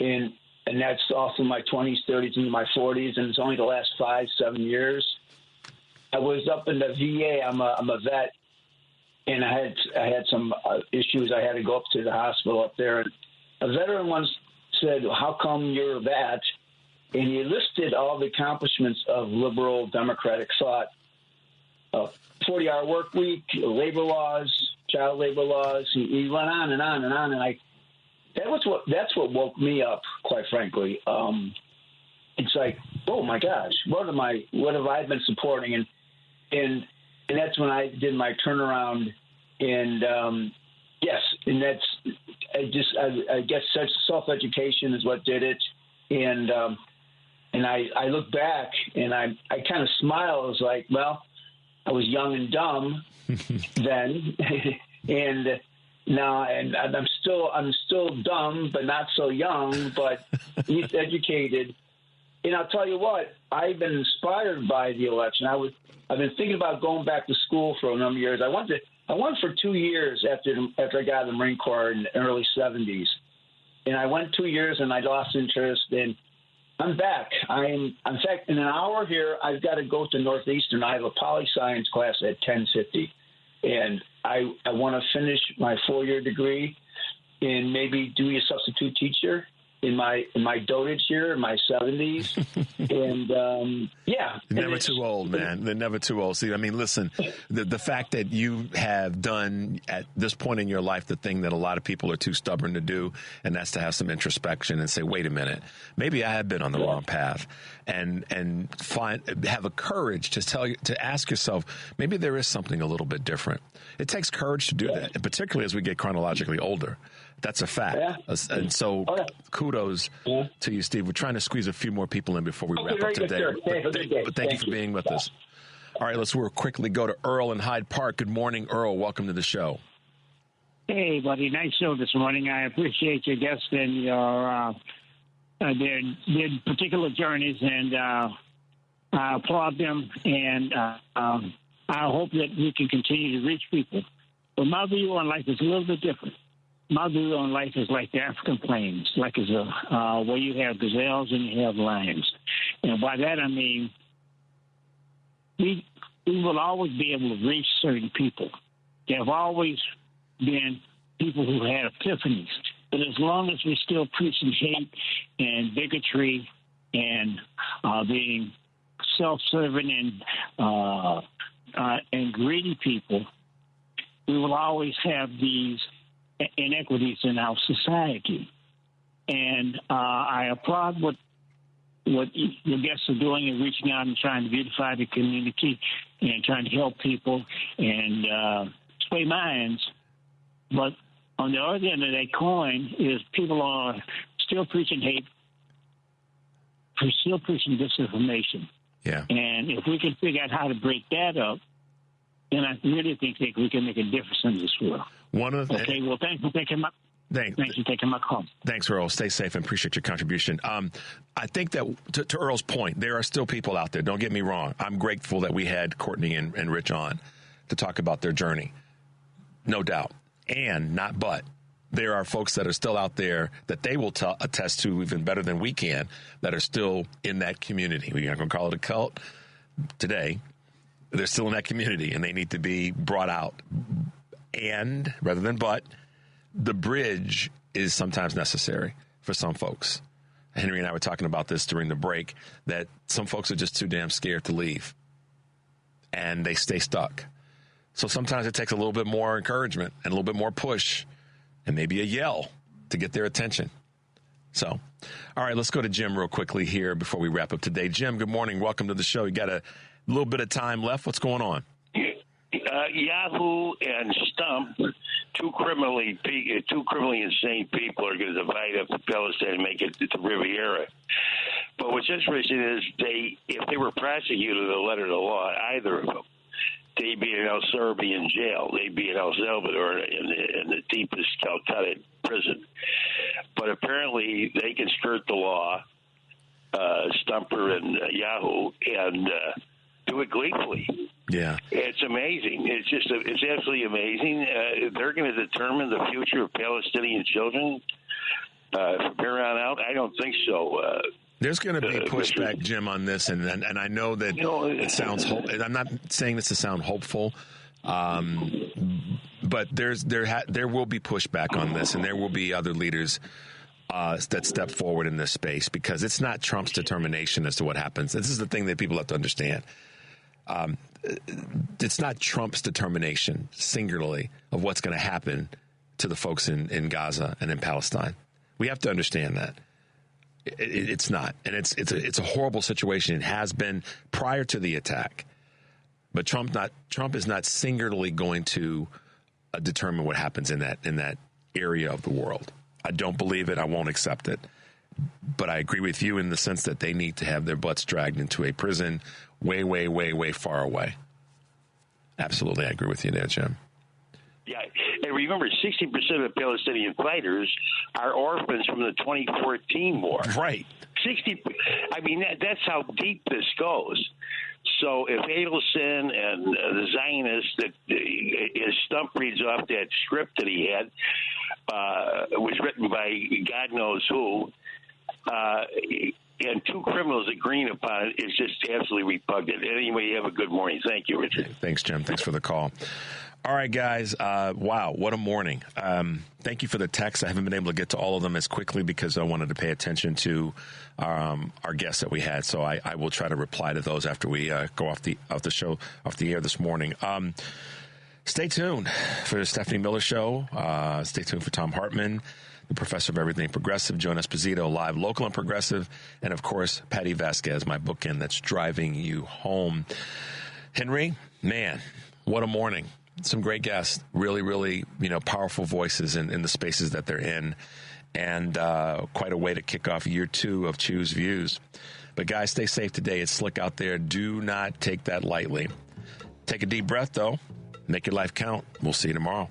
and that's all through my 20s, 30s, into my 40s, and it's only the last 5-7 years. I was up in the VA. I'm a vet, and I had some issues. I had to go up to the hospital up there, and a veteran once said, "How come you're a vet?" And he listed all the accomplishments of liberal democratic thought: 40-hour work week, labor laws, child labor laws. He went on and on and on, and that's what woke me up, quite frankly. It's like, oh my gosh, what have I been supporting? And that's when I did my turnaround. And yes, and that's I guess such self-education is what did it. And I look back and I kind of smile. I was like, well, I was young and dumb then, and now, and I'm still dumb, but not so young, but educated. And I'll tell you what, I've been inspired by the election. I've been thinking about going back to school for a number of years. I went for 2 years after I got out of the Marine Corps in the early 70s, and I went 2 years and I lost interest. And I'm back. In fact, in an hour here, I've got to go to Northeastern. I have a poli-science class at 10:50, and I want to finish my 4-year degree and maybe do a substitute teacher in my dotage here in my 70s. And yeah.
You're never too old, man. They're never too old. See, I mean, listen, the fact that you have done at this point in your life the thing that a lot of people are too stubborn to do, and that's to have some introspection and say, wait a minute, maybe I have been on the wrong path, and have a courage to ask yourself, maybe there is something a little bit different. It takes courage to do that, and particularly as we get chronologically older. That's a fact. Yeah. And so kudos to you, Steve. We're trying to squeeze a few more people in before we wrap up today. But thank you for being with us. All right, let's quickly go to Earl in Hyde Park. Good morning, Earl. Welcome to the show.
Hey, buddy. Nice show this morning. I appreciate your guests and your their particular journeys, and I applaud them, and I hope that we can continue to reach people. But my view on life is a little bit different. My view on life is like the African plains, like where you have gazelles and you have lions. And by that I mean we will always be able to reach certain people. There have always been people who had epiphanies. But as long as we're still preaching hate and bigotry and being self-serving and greedy people, we will always have these inequities in our society. And I applaud what what your guests are doing is reaching out and trying to beautify the community and trying to help people and sway minds. But on the other end of that coin is people are still preaching hate, still preaching disinformation.
Yeah.
And if we can figure out how to break that up, then I really think that we can make a difference in this world. Okay, well, thanks for taking my... Thanks for taking my call.
Thanks, Earl. Stay safe and appreciate your contribution. I think that to Earl's point, there are still people out there. Don't get me wrong. I'm grateful that we had Courtney and Rich on to talk about their journey. No doubt. And not but. There are folks that are still out there that they will attest to even better than we can that are still in that community. We're not going to call it a cult today. They're still in that community, and they need to be brought out. And rather than but, the bridge is sometimes necessary for some folks. Henry and I were talking about this during the break, that some folks are just too damn scared to leave, and they stay stuck. So sometimes it takes a little bit more encouragement and a little bit more push and maybe a yell to get their attention. So, all right, let's go to Jim real quickly here before we wrap up today. Jim, good morning. Welcome to the show. You got a little bit of time left. What's going on?
Yahoo and Stump, two criminally insane people, are going to divide up Palestine and make it to Riviera. But what's interesting is if they were prosecuted to the letter of the law, either of them, they'd be in El Serbian jail. They'd be in El Salvador in the deepest Calcutta prison. But apparently they can skirt the law, Stumper and Yahoo, and do it gleefully.
Yeah.
It's amazing. It's absolutely amazing. They're going to determine the future of Palestinian children from here on out? I don't think so.
There's going to be pushback, Jim, on this, and I know that it sounds. I'm not saying this to sound hopeful, but there will be pushback on this, and there will be other leaders that step forward in this space, because it's not Trump's determination as to what happens. This is the thing that people have to understand. It's not Trump's determination singularly of what's going to happen to the folks in Gaza and in Palestine. We have to understand that. It's not, and it's a horrible situation. It has been prior to the attack, but Trump is not singularly going to determine what happens in that area of the world. I don't believe it. I won't accept it. But I agree with you in the sense that they need to have their butts dragged into a prison way, way, way, way far away. Absolutely, I agree with you there, Jim.
Yeah, and remember, 60% of Palestinian fighters are orphans from the 2014 war.
Right.
60. I mean, that's how deep this goes. So if Adelson and the Zionists, that his Stump reads off that script that he had, was written by God knows who, and two criminals agreeing upon it is just absolutely repugnant. Anyway, have a good morning. Thank you, Richard.
Thanks, Jim. Thanks for the call. All right, guys. Wow, what a morning. Thank you for the text. I haven't been able to get to all of them as quickly because I wanted to pay attention to our guests that we had. So I will try to reply to those after we go off the air this morning. Stay tuned for the Stephanie Miller Show. Stay tuned for Tom Hartman, the professor of everything progressive, Joan Esposito, live, local, and progressive, and, of course, Patty Vasquez, my bookend that's driving you home. Henry, man, what a morning. Some great guests, really, really, powerful voices in the spaces that they're in, and quite a way to kick off year 2 of Choose Views. But, guys, stay safe today. It's slick out there. Do not take that lightly. Take a deep breath, though. Make your life count. We'll see you tomorrow.